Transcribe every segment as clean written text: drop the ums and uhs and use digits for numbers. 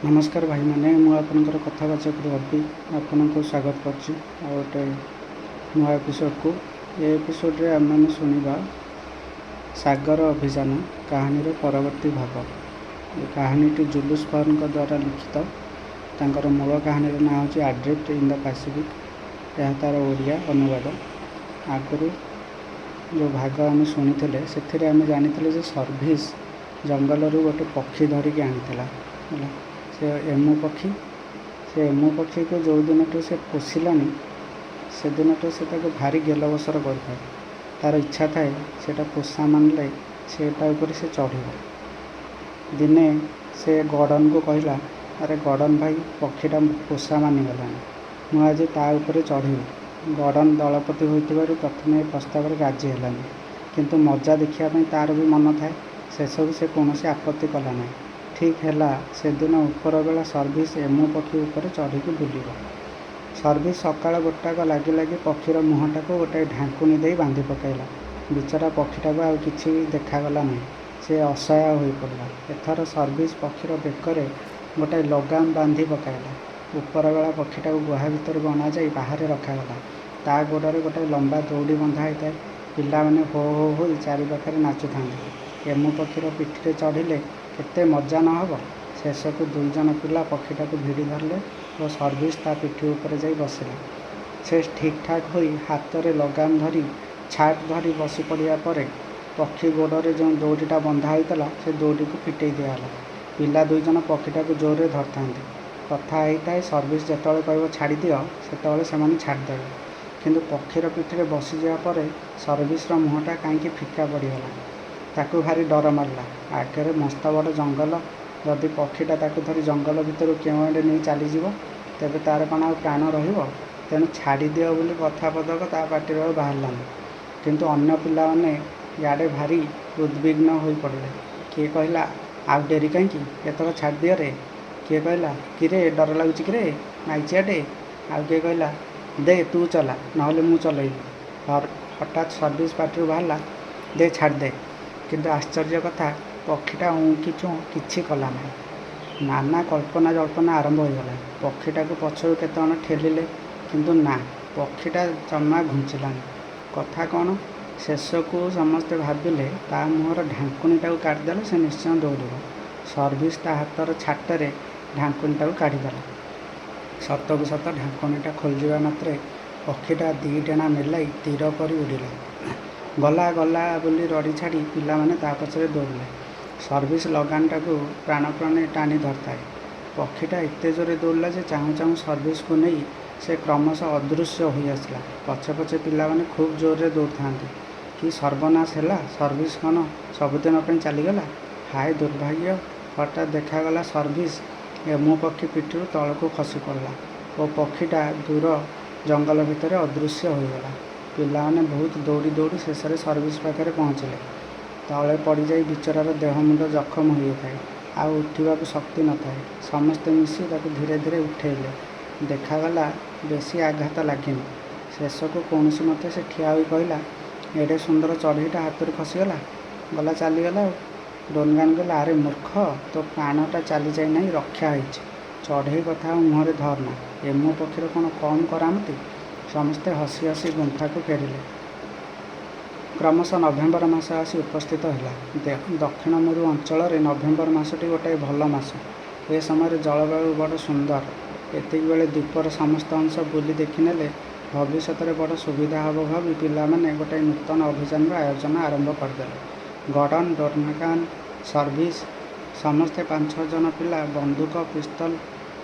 नमस्कार भाई मैंने मुझे कथावाचक रवि आपन को स्वागत करछि गोटे नुआ एपिसोड को ये एपिसोड रे आम मैंने शुणा सागर अभियान कहानी परवर्ती भाग। ये कहानीटी जुलूस फर्न द्वारा लिखित। तांकर मूल कहानी ना हूँ एड्रिफ्ट इन द पैसिफिक। यह तार ओडिया अनुवाद। आगु जो भाग आम शुणी से आम जानी सर्विस जंगल गोटे पक्षी धरिकी आनी से एमु पक्षी को जो दिन से पोषिलानी से दिन से भारी गेलबसर कर तार इच्छा थाए से पोषा मानले से चढ़। दिने से गड़न को कहला, अरे गड़न भाई पक्षीटा पोषा मानिगला मुझे ताऊपर चढ़ी। गड़न दलपति होइतिबारु प्रथम प्रस्ताव राजी हेलानी, किंतु मजा देखापी तार भी मन थाए। सेसबू से कौन आपत्ति कला ना। ठीक है से दिन उपर बेला सर्विस एमु पक्षी उपर चढ़ी बुलिब। सर्विस सकाळ गोटाक लगी लगी पक्षीर मुहटा को गोटे ढांकुनी दे बांधि पकईला। बिचरा पक्षीटा को आउ किछि देखागला नहीं, से असहाय हो पड़ा। एथर सर्विस पक्षीर बेकरे गोटे लगाम बांधि पकईला। उपर बेला पक्षीटा को गुहा भीतर बना जाई बाहर रखागला। ता गोड़े गोटे लंबा दौड़ी बंधा होता है। पिला माने हो हो हो चारि पाखे नाचु था। एमु पक्षीर पिठिरे चढ़िले केते मजा न हो। शेषक दुई जन पिला पक्षीटा को भिड़ी धरले और सर्विस ता पिठी ऊपर जाई बसिला। से ठीक ठाक होई हाथ में लगाम धरी छाट धरी बसी पड़ा पर पक्षी गोड़े जो दौड़ीटा बंधा होता से दौड़ी को फिटई दिगला। पिला दुई जन पक्षीटा को जोर रे धरता कथा होता है। सर्विस जिते कह छाड़ी दियो से छाड़देवे, किंतु पक्षीर पिठी में बसी जापर सर्विस मुहटा कहीं फिका पड़गला। ताकू भारी डर मारला। आगे मस्त बड़ जंगल, जदि पक्षीटा ताकू धरी जंगल भितर केउआड़े नहीं चलीज तेरे तार कौन आ प्राण रेणु छाड़ी दियो बोली कथा पदक ता पार्टी बाहरलानी। किंतु अन्य पिला माने याडे भारी उद्विग्न हो पड़े। किए कहला आ डेरी कहीं एतक छाड़ दियो रे। किए कहला किरे डर लगुच कि माइचियाटे। आउ किए कहला दे तू चला नहले मु चलैबी। हठात सर्विस पार्टी बाहरला दे छाड़ दे। किंतु आश्चर्य कथा पक्षीटा ऊँकी चूँ किछि कला ना। नाना कल्पना जल्पना आरंभ होगला। पक्षीटा को पछरू केते जण ठेलिले, किंतु ना पक्षीटा जमा घुंचलानी। कथा कौन शेष को समस्ते भाविले ता मुहर ढांकुनीटा को काटिदेले से निश्चय दौड़। सर्विस ता हाथर छाटरे ढांकुनीटा को काढ़ीदेला। सतकू सत ढांकुनीटा खोलजा मात्रे पक्षीटा दी डेणा मेलाई तीर पर उड़िला। गला गला बोली रड़ी छाड़ी पिला माने ता पछरे दौड़ले। सर्विस लगानटा को प्राणप्राणे टाणी धरताए। पक्षीटा एते जोरे दौड़ला जे चाहू चाहू सर्विस को नहीं से क्रमशः अदृश्य हो आसला। पछे पछे पिला माने खूब जोर रे दौड़ था कि सर्वनाश है। सर्विस कौन सबुदिन चलीगला। हाय दुर्भाग्य। हठात देखागला सर्विस एमु पक्षी पिठू तलू खसी पड़ा और पक्षीटा दूर जंगल भितर अदृश्य होगला। पिला माने बहुत दौड़ी दौड़ी शेष सर्विस पाखे पहुँचले। तले पड़ जाई बिचरार देह मुंड जखम हो थाए। आ उठा शक्ति न थाए। समस्ते मिसी ताको धीरे धीरे उठेले। देखागला बेसी आघात लगे। शेष को कौन मत से ठिया हो कहला, एडे सुंदर चढ़ईटा हाथ खसीगला गला चलीगला। डोनगान कहला, अरे मूर्ख तो प्राणटा चली जाए ना रक्षा हो। चढ़ई कथा मुहरे धरना। एमु पक्षीर कौन कम करामती। समस्ते हसी हसी गुंफा को फेरिले। क्रमशः नवेम्बर मास आसी उपस्थित है। दक्षिण मेरु अंचल नवेम्बर मासटी गोटे भल मास। ए समय जलवायु बड़ सुंदर। एतिक बेले द्वीपर समस्त अंश बुली देखने भविष्य में बड़ सुविधा हम भावी पिला माने गोटे नूतन अभियान आयोजन आरंभ करदे। गड़न डोरमेगान सर्विस समस्ते 5-6 जन पिला बंदूक पिस्तल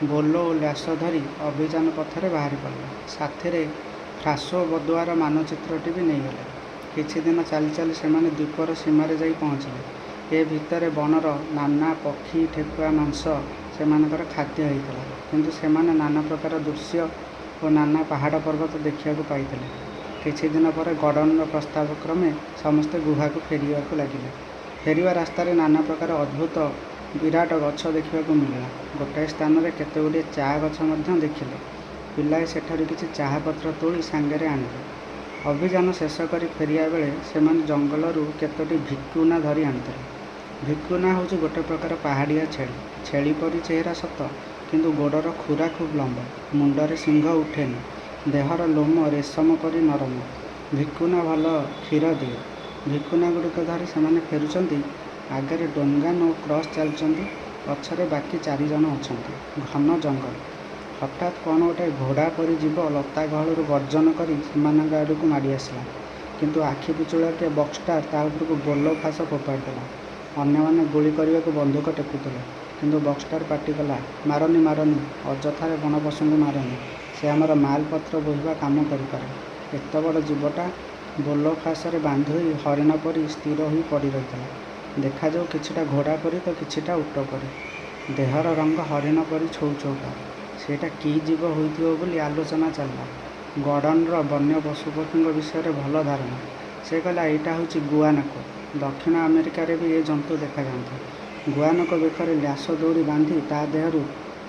बोलो और ल्यास धरी अभियान पथरे बाहरी पड़े। साथी फ्रासो बदुआर मानचित्रटी भी नहीं गले। किछि दिन चली चली से द्वीपर सीमार जा पहुँचले। ए भितर बनर नाना पक्षी ठेकुआ मांस से खाद्य होता। किंतु से नाना प्रकार दृश्य और नाना पहाड़ पर्वत देखा पाई। किछि दिन पर गड़न प्रस्ताव क्रमे समस्ते गुहा को फेरिया लगे। फेरिया रास्तार नाना प्रकार अद्भुत विराट गछ देखा मिलला। गोटाए स्थान में केते गुड़िए चा गछ देखिले। पिलाए सेठारु किछि चाहा पत्र तोड़ी सांगरे आनिले। अभियान शेष कर फेरिया बेले से जंगलरू केतोटी भिकुना धरी आनिଥିଲେ। ଭିକୁନା ହେଉଛି ଗୋଟେ ପ୍ରକାର ପାହାଡ଼ିଆ ଛେଳି। ଛେଳି ପରି ଚେହେରା ସତ, କିନ୍ତୁ ଗୋଡ଼ର ଖୁରା ଖୁବ୍ ଲମ୍ବା, ମୁଣ୍ଡରେ ଶିଙ୍ଗ ଉଠେନି, ଦେହର ଲୋମ ରେଶମ ପରି ନରମ। ଭିକୁନା ଭଲ କ୍ଷୀର ଦିଏ। ଭିକୁନାଗୁଡ଼ିକ ଧରି ସେମାନେ ଫେରୁଛନ୍ତି। ଆଗରେ ଡୋନଗାନ ଓ କ୍ରସ୍ ଚାଲିଛନ୍ତି, ପଛରେ ବାକି 4 ଜଣ ଅଛନ୍ତି। ଘନ ଜଙ୍ଗଲ। ହଠାତ୍ କ'ଣ ଗୋଟେ ଘୋଡ଼ା ପରି ଜୀବ ଲତା ଗହଳରୁ ଗର୍ଜନ କରି ସେମାନଙ୍କ ଆଡ଼କୁ ମାଡ଼ି ଆସିଲା। କିନ୍ତୁ ଆଖି ପିଛୁଳାକେ ବକ୍ସଟାର ତା ଉପରକୁ ବୋଲ ଫାସ ଫୋପାଡ଼ି ଦେଲା। ଅନ୍ୟମାନେ ଗୁଳି କରିବାକୁ ବନ୍ଧୁକ ଟେକୁଥିଲେ, କିନ୍ତୁ ବକ୍ସଟାର ପାଟି କଲା, ମାରନି ମାରନି, ଅଯଥାରେ ବଣପଶୁଙ୍କୁ ମାରନି, ସେ ଆମର ମାଲପତ୍ର ବୋହିବା କାମ କରିପାରେ। ଏତେ ବଡ଼ ଜୀବଟା ବୋଲ ଫାସରେ ବାନ୍ଧି ହୋଇ ହରିଣ ପରି ସ୍ଥିର ହୋଇ ପଡ଼ି ରହିଥିଲା। ଦେଖାଯାଉ କିଛିଟା ଘୋଡ଼ା ପରି ତ କିଛିଟା ଉଟ ପରି। ଦେହର ରଙ୍ଗ ହରିଣ ପରି ଛଉ ଛଉକା। ସେଇଟା କି ଜୀବ ହୋଇଥିବ ବୋଲି ଆଲୋଚନା ଚାଲିଲା। ଗଡ଼ନର ବନ୍ୟ ପଶୁପକ୍ଷୀଙ୍କ ବିଷୟରେ ଭଲ ଧାରଣା। ସେ କହିଲା, ଏଇଟା ହେଉଛି ଗୁଆନାକ। ଦକ୍ଷିଣ ଆମେରିକାରେ ବି ଏ ଜନ୍ତୁ ଦେଖାଯାଆନ୍ତି। ଗୁଆନାକ ବେକରେ ଲ୍ୟାସ ଦଉଡ଼ି ବାନ୍ଧି ତା ଦେହରୁ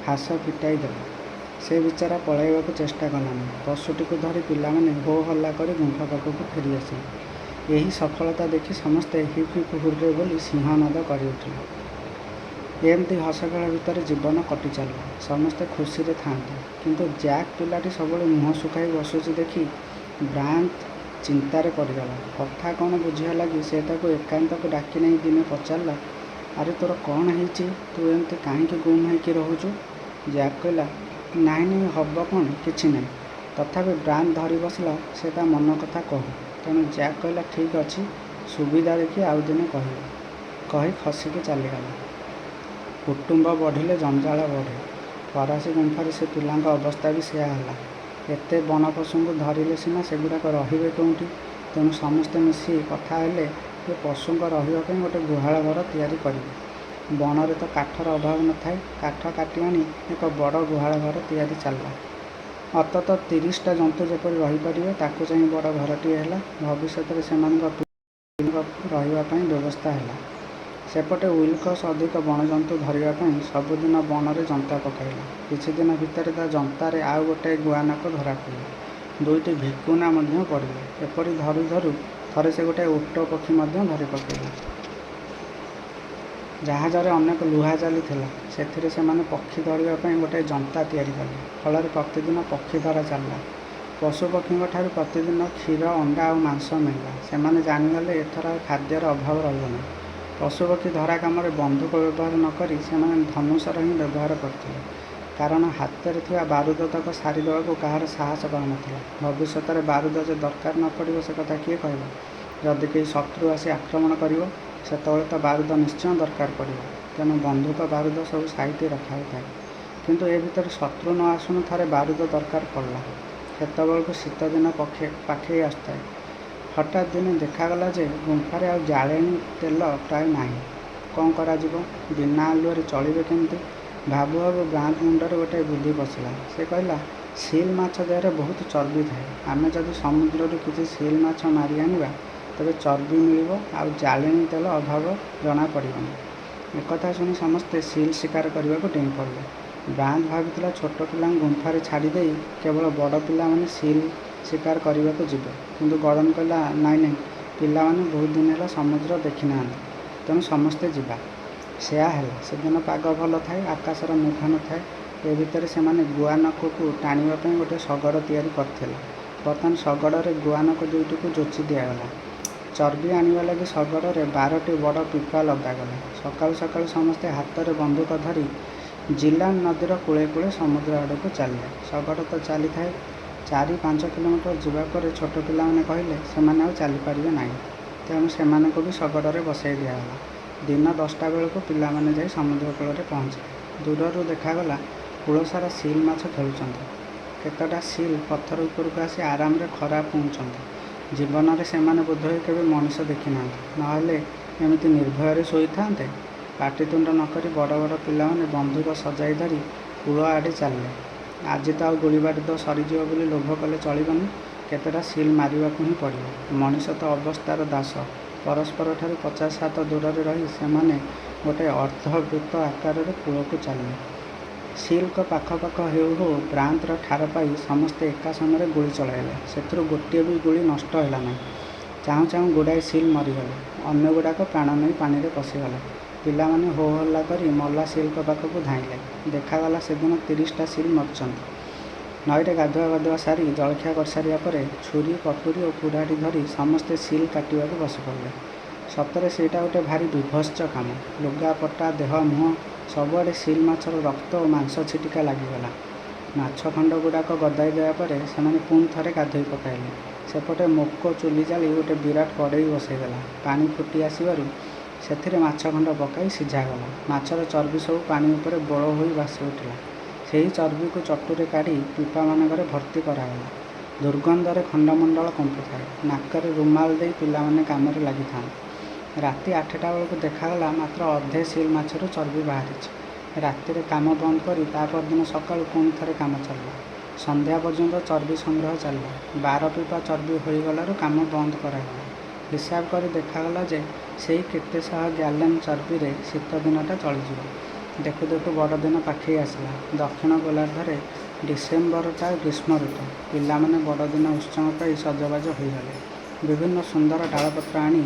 ଫାସ ଫିଟାଇ ଦେଲା। ସେ ବିଚାରା ପଳାଇବାକୁ ଚେଷ୍ଟା କଲାନି। ପଶୁଟିକୁ ଧରି ପିଲାମାନେ ହୋ ହଲ୍ଲା କରି ଗୁମ୍ଫା ପାଖକୁ ଫେରି ଆସିଲେ। ଏହି ସଫଳତା ଦେଖି ସମସ୍ତେ ହିପ୍ ହିପ୍ ହୁର୍ରେ ବୋଲି ସିଂହନାଦ କରିଉଠିଲେ। ଏମିତି ହସଖେଳ ଭିତରେ ଜୀବନ କଟି ଚାଲିଲା। ସମସ୍ତେ ଖୁସିରେ ଥାଆନ୍ତି। କିନ୍ତୁ ଜ୍ୟାକ୍ ପିଲାଟି ସବୁବେଳେ ମୁହଁ ଶୁଖାଇ ବସୁଛି ଦେଖି ବ୍ରାୟାନ୍ତ ଚିନ୍ତାରେ ପଡ଼ିଗଲା। କଥା କ'ଣ ବୁଝିବା ଲାଗି ସେ ତାକୁ ଏକାନ୍ତକୁ ଡାକି ନେଇ ଦିନେ ପଚାରିଲା, ଆରେ ତୋର କ'ଣ ହେଇଛି? ତୁ ଏମିତି କାହିଁକି ଗୁମ୍ ହେଇକି ରହୁଛୁ? ଜ୍ୟାକ୍ କହିଲା, ନାହିଁ ହବ କ'ଣ, କିଛି ନାହିଁ। ତଥାପି ବ୍ରାୟାନ୍ତ ଧରି ବସିଲା ସେ ତା ମନ କଥା କହୁ। ତେଣୁ ଜ୍ୟାକ୍ କହିଲା, ଠିକ୍ ଅଛି, ସୁବିଧା ଦେଖି ଆଉ ଦିନେ କହିବି, କହି ଖସିକି ଚାଲିଗଲା। କୁଟୁମ୍ବ ବଢ଼ିଲେ ଜଞ୍ଜାଳ ବଢ଼େ। ଫରାସୀ ଗୁମ୍ଫାରେ ସେ ପିଲାଙ୍କ ଅବସ୍ଥା ବି ସେୟା ହେଲା। ଏତେ ବଣପଶୁଙ୍କୁ ଧରିଲେ ସିନା ସେଗୁଡ଼ାକ ରହିବେ କେଉଁଠି? ତେଣୁ ସମସ୍ତେ ମିଶି କଥା ହେଲେ ଯେ ପଶୁଙ୍କ ରହିବା ପାଇଁ ଗୋଟେ ଗୁହାଳ ଘର ତିଆରି କରିବେ। ବଣରେ ତ କାଠର ଅଭାବ ନଥାଏ। କାଠ କାଟି ଆଣି ଏକ ବଡ଼ ଗୁହାଳ ଘର ତିଆରି ଚାଲିଲା। ଅନ୍ତତଃ 30ଟା ଜନ୍ତୁ ଯେପରି ରହିପାରିବେ ତାକୁ ଚାହିଁ ବଡ଼ ଘରଟିଏ ହେଲା। ଭବିଷ୍ୟତରେ ସେମାନଙ୍କ ପିଲାଙ୍କ ରହିବା ପାଇଁ ବ୍ୟବସ୍ଥା ହେଲା। ସେପଟେ ୱିଲକସ୍ ଅଧିକ ବଣଜନ୍ତୁ ଧରିବା ପାଇଁ ସବୁଦିନ ବଣରେ ଜନ୍ତା ପକାଇଲା। କିଛିଦିନ ଭିତରେ ତା ଜନ୍ତାରେ ଆଉ ଗୋଟାଏ ଗୁଆନାକ ଧରାପଡ଼ିଲା। 2ଟି ଭିକୁନା ମଧ୍ୟ ପଡ଼ିଲେ। ଏପରି ଧରୁ ଧରୁ ଥରେ ସେ ଗୋଟାଏ ଓଟ ପକ୍ଷୀ ମଧ୍ୟ ଧରି ପକାଇଲା। ଜାହାଜରେ ଅନେକ ଲୁହା ଜାଲି ଥିଲା। ସେଥିରେ ସେମାନେ ପକ୍ଷୀ ଧରିବା ପାଇଁ ଗୋଟାଏ ଜନ୍ତା ତିଆରି କଲେ। ଫଳରେ ପ୍ରତିଦିନ ପକ୍ଷୀ ଧରା ଚାଲିଲା। ପଶୁପକ୍ଷୀଙ୍କଠାରୁ ପ୍ରତିଦିନ କ୍ଷୀର, ଅଣ୍ଡା ଆଉ ମାଂସ ମିଳିଲା। ସେମାନେ ଜାଣିଗଲେ ଏଥର ଆଉ ଖାଦ୍ୟର ଅଭାବ ରହିବ ନାହିଁ। ପଶୁପକ୍ଷୀ ଧରା କାମରେ ବନ୍ଧୁକ ବ୍ୟବହାର ନ କରି ସେମାନେ ଧନୁଶର ହିଁ ବ୍ୟବହାର କରିଥିଲେ। କାରଣ ହାତରେ ଥିବା ବାରୁଦତକ ସାରିଦେବାକୁ କାହାର ସାହସ ପାଉନଥିଲା। ଭବିଷ୍ୟତରେ ବାରୁଦ ଯେ ଦରକାର ନ ପଡ଼ିବ ସେ କଥା କିଏ କହିବ? ଯଦି କେହି ଶତ୍ରୁ ଆସି ଆକ୍ରମଣ କରିବ, ସେତେବେଳେ ତ ବାରୁଦ ନିଶ୍ଚୟ ଦରକାର ପଡ଼ିବ। ତେଣୁ ବନ୍ଧୁକ ବାରୁଦ ସବୁ ସାଇତି ରଖାହୋଇଥାଏ। କିନ୍ତୁ ଏ ଭିତରେ ଶତ୍ରୁ ନ ଆସୁଣୁ ଥରେ ବାରୁଦ ଦରକାର ପଡ଼ିଲା। ସେତେବେଳକୁ ଶୀତଦିନ ପାଖେଇ ଆସୁଥାଏ। ହଠାତ୍ ଦିନେ ଦେଖାଗଲା ଯେ ଗୁମ୍ଫାରେ ଆଉ ଜାଳେଣୀ ତେଲ ପ୍ରାୟ ନାହିଁ। କ'ଣ କରାଯିବ? ବିନା ଆଲୁଅରେ ଚଳିବେ କେମିତି? ଭାବୁ ଭାବୁ ବ୍ରାୟାନ୍ତ ମୁଣ୍ଡରେ ଗୋଟାଏ ବୁଦ୍ଧି ପଶିଲା। ସେ କହିଲା, ସିଲ୍ ମାଛ ଦେହରେ ବହୁତ ଚର୍ବି ଥାଏ। ଆମେ ଯଦି ସମୁଦ୍ରରୁ କିଛି ସିଲ୍ ମାଛ ମାରି ଆଣିବା, ତେବେ ଚର୍ବି ମିଳିବ ଆଉ ଜାଳେଣୀ ତେଲ ଅଭାବ ଜଣାପଡ଼ିବନି। ଏକଥା ଶୁଣି ସମସ୍ତେ ସିଲ୍ ଶିକାର କରିବାକୁ ଡେଇଁ ପଡ଼ିଲେ। ବ୍ରାୟାନ୍ତ ଭାବିଥିଲା ଛୋଟ ପିଲାଙ୍କୁ ଗୁମ୍ଫାରେ ଛାଡ଼ିଦେଇ କେବଳ ବଡ଼ ପିଲାମାନେ ସିଲ୍ ଶିକାର କରିବାକୁ ଯିବେ। କିନ୍ତୁ ଗଡ଼ନ କହିଲା, ନାଇଁ, ପିଲାମାନେ ବହୁତ ଦିନ ହେଲା ସମୁଦ୍ର ଦେଖିନାହାନ୍ତି, ତେଣୁ ସମସ୍ତେ ଯିବା। ସେୟା ହେଲା। ସେଦିନ ପାଗ ଭଲ ଥାଏ, ଆକାଶର ମେଘ ନଥାଏ। ଏ ଭିତରେ ସେମାନେ ଗୁଆନାକକୁ ଟାଣିବା ପାଇଁ ଗୋଟିଏ ଶଗଡ଼ ତିଆରି କରିଥିଲେ। ବର୍ତ୍ତମାନ ଶଗଡ଼ରେ ଗୁଆନାକ 2ଟିକୁ ଯୋଚି ଦିଆଗଲା। ଚର୍ବି ଆଣିବା ଲାଗି ଶଗଡ଼ରେ 12ଟି ବଡ଼ ପିପା ଲଦାଗଲା। ସକାଳୁ ସକାଳୁ ସମସ୍ତେ ହାତରେ ବନ୍ଧୁକ ଧରି ଜିଲାନ୍ ନଦୀର କୂଳେ କୂଳେ ସମୁଦ୍ର ଆଡ଼କୁ ଚାଲିଲେ। ଶଗଡ଼ ତ ଚାଲିଥାଏ। 4-5 କିଲୋମିଟର ଯିବା ପରେ ଛୋଟ ପିଲାମାନେ କହିଲେ ସେମାନେ ଆଉ ଚାଲିପାରିବେ ନାହିଁ। ତେଣୁ ସେମାନଙ୍କୁ ବି ଶଗଡ଼ରେ ବସାଇ ଦିଆଗଲା। ଦିନ 10ଟା ବେଳକୁ ପିଲାମାନେ ଯାଇ ସମୁଦ୍ର କୂଳରେ ପହଞ୍ଚିଲେ। ଦୂରରୁ ଦେଖାଗଲା କୂଳସାରା ସିଲ୍ ମାଛ ଖେଳୁଛନ୍ତି। କେତେଟା ସିଲ୍ ପଥର ଉପରକୁ ଆସି ଆରାମରେ ଖରା ପୁଉଁଛନ୍ତି। ଜୀବନରେ ସେମାନେ ବୋଧହୁଏ କେବେ ମଣିଷ ଦେଖିନାହାନ୍ତି, ନହେଲେ ଏମିତି ନିର୍ଭୟରେ ଶୋଇଥାନ୍ତେ। ପାଟିତୁଣ୍ଡ ନ କରି ବଡ଼ ବଡ଼ ପିଲାମାନେ ବନ୍ଧୁକ ସଜାଇ ଧରି କୂଳ ଆଡ଼େ ଚାଲିଲେ। ଆଜି ତ ଆଉ ଗୁଳିବାରୁଦ ସରିଯିବ ବୋଲି ଲୋଭ କଲେ ଚଳିବନି। କେତେଟା ସିଲ୍ ମାରିବାକୁ ହିଁ ପଡ଼ିବ। ମଣିଷ ତ ଅବସ୍ଥାର ଦାସ। ପରସ୍ପରଠାରୁ 50 ହାତ ଦୂରରେ ରହି ସେମାନେ ଗୋଟାଏ ଅର୍ଦ୍ଧବୃତ୍ତ ଆକାରରେ କୂଳକୁ ଚାଲିଲେ। ସିଲ୍ଙ୍କ ପାଖ ପାଖ ହେଉ ହେଉ ବ୍ରାୟାନ୍ତର ଠାର ପାଇ ସମସ୍ତେ ଏକା ସମୟରେ ଗୁଳି ଚଳାଇଲେ। ସେଥିରୁ ଗୋଟିଏ ବି ଗୁଳି ନଷ୍ଟ ହେଲା ନାହିଁ। ଚାହୁଁ ଚାହୁଁ ଗୁଡ଼ାଏ ସିଲ୍ ମରିଗଲେ। ଅନ୍ୟଗୁଡ଼ାକ ପ୍ରାଣ ନେଇ ପାଣିରେ ପଶିଗଲେ। ପିଲାମାନେ ହୋ ହଲ୍ଲା କରି ମଲା ସିଲ୍ଙ୍କ ପାଖକୁ ଧାଇଁଲେ। ଦେଖାଗଲା ସେଦିନ 30ଟା ସିଲ୍ ମରିଛନ୍ତି। ନଈରେ ଗାଧୁଆ ସାରି ଜଳଖିଆ କରିସାରିବା ପରେ ଛୁରୀ, କଟୁରୀ ଓ କୁରାଢ଼ୀ ଧରି ସମସ୍ତେ ସିଲ୍ କାଟିବାକୁ ବସିପଡ଼ିଲେ। ସତରେ ସେଇଟା ଗୋଟେ ଭାରି ବିଭତ୍ସ କାମ। ଲୁଗାପଟା, ଦେହ, ମୁହଁ ସବୁଆଡ଼େ ସିଲ୍ ମାଛର ରକ୍ତ ଓ ମାଂସ ଛିଟିକା ଲାଗିଗଲା। ମାଛ ଖଣ୍ଡଗୁଡ଼ାକ ଗଦାଇ ଦେବା ପରେ ସେମାନେ ପୁଣି ଥରେ ଗାଧୋଇ ପକାଇଲେ। ସେପଟେ ମୋକ ଚୁଲି ଜାଳି ଗୋଟେ ବିରାଟ କଡ଼େଇ ବସାଇଦେଲା। ପାଣି ଫୁଟି ଆସିବାରୁ ସେଥିରେ ମାଛ ଖଣ୍ଡ ପକାଇ ସିଝାଗଲା। ମାଛର ଚର୍ବି ସବୁ ପାଣି ଉପରେ ବୋଳ ହୋଇ ଭାସି ଉଠିଲା। ସେହି ଚର୍ବିକୁ ଚଟୁରେ କାଢ଼ି ପିପାମାନଙ୍କରେ ଭର୍ତ୍ତି କରାଗଲା। ଦୁର୍ଗନ୍ଧରେ ଖଣ୍ଡମଣ୍ଡଳ କମ୍ପୁଥାଏ। ନାକରେ ରୁମାଲ ଦେଇ ପିଲାମାନେ କାମରେ ଲାଗିଥାନ୍ତି। ରାତି 8ଟା ବେଳକୁ ଦେଖାଗଲା ମାତ୍ର ଅଧେ ସିଲ୍ ମାଛରୁ ଚର୍ବି ବାହାରିଛି। ରାତିରେ କାମ ବନ୍ଦ କରି ତା ପରଦିନ ସକାଳୁ ପୁଣି ଥରେ କାମ ଚାଲିଲା। ସନ୍ଧ୍ୟା ପର୍ଯ୍ୟନ୍ତ ଚର୍ବି ସଂଗ୍ରହ ଚାଲିଲା। 12 ପିପା ଚର୍ବି ହୋଇଗଲାରୁ କାମ ବନ୍ଦ କରାଗଲା। ହିସାବ କରି ଦେଖାଗଲା ଯେ ସେଇ କେତେ ଶହ ଗ୍ୟାଲେନ୍ ଚର୍ବିରେ ଶୀତଦିନଟା ଚଳିଯିବ। ଦେଖୁ ଦେଖୁ ବଡ଼ଦିନ ପାଖେଇ ଆସିଲା। ଦକ୍ଷିଣ ଗୋଲାର୍ଦ୍ଧରେ ଡିସେମ୍ବରଟା ଗ୍ରୀଷ୍ମ ଋତୁ। ପିଲାମାନେ ବଡ଼ଦିନ ଉତ୍ସବ ପାଇଁ ସଜବାଜ ହୋଇଗଲେ। ବିଭିନ୍ନ ସୁନ୍ଦର ଡାଳପତ୍ର ଆଣି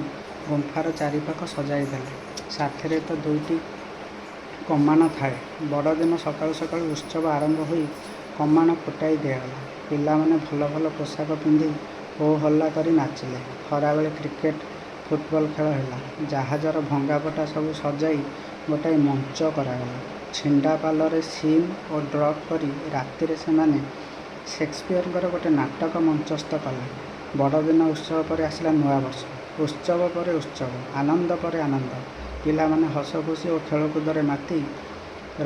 ଗୁମ୍ଫାର ଚାରିପାଖ ସଜାଇ ଦେଲେ। ସାଥିରେ ତ 2ଟି କମାଣ ଥାଏ। ବଡ଼ଦିନ ସକାଳୁ ସକାଳୁ ଉତ୍ସବ ଆରମ୍ଭ ହୋଇ କମାଣ ଫୁଟାଇ ଦିଆଗଲା। ପିଲାମାନେ ଭଲ ଭଲ ପୋଷାକ ପିନ୍ଧି ହୋ ହଲ୍ଲା କରି ନାଚିଲେ। ଖରାବେଳେ କ୍ରିକେଟ, ଫୁଟବଲ ଖେଳ ହେଲା। ଜାହାଜର ଭଙ୍ଗାପଟା ସବୁ ସଜାଇ ଗୋଟାଏ ମଞ୍ଚ କରାଗଲା। ଛିଣ୍ଡା ପାଲରେ ସିନ୍ ଓ ଡ୍ରପ୍ କରି ରାତିରେ ସେମାନେ ସେକ୍ସପିୟରଙ୍କର ଗୋଟେ ନାଟକ ମଞ୍ଚସ୍ଥ କଲେ। ବଡ଼ଦିନ ଉତ୍ସବ ପରେ ଆସିଲା ନୂଆବର୍ଷ। ଉତ୍ସବ ପରେ ଉତ୍ସବ, ଆନନ୍ଦ ପରେ ଆନନ୍ଦ। ପିଲାମାନେ ହସ ଖୁସି ଓ ଖେଳକୁଦରେ ମାତି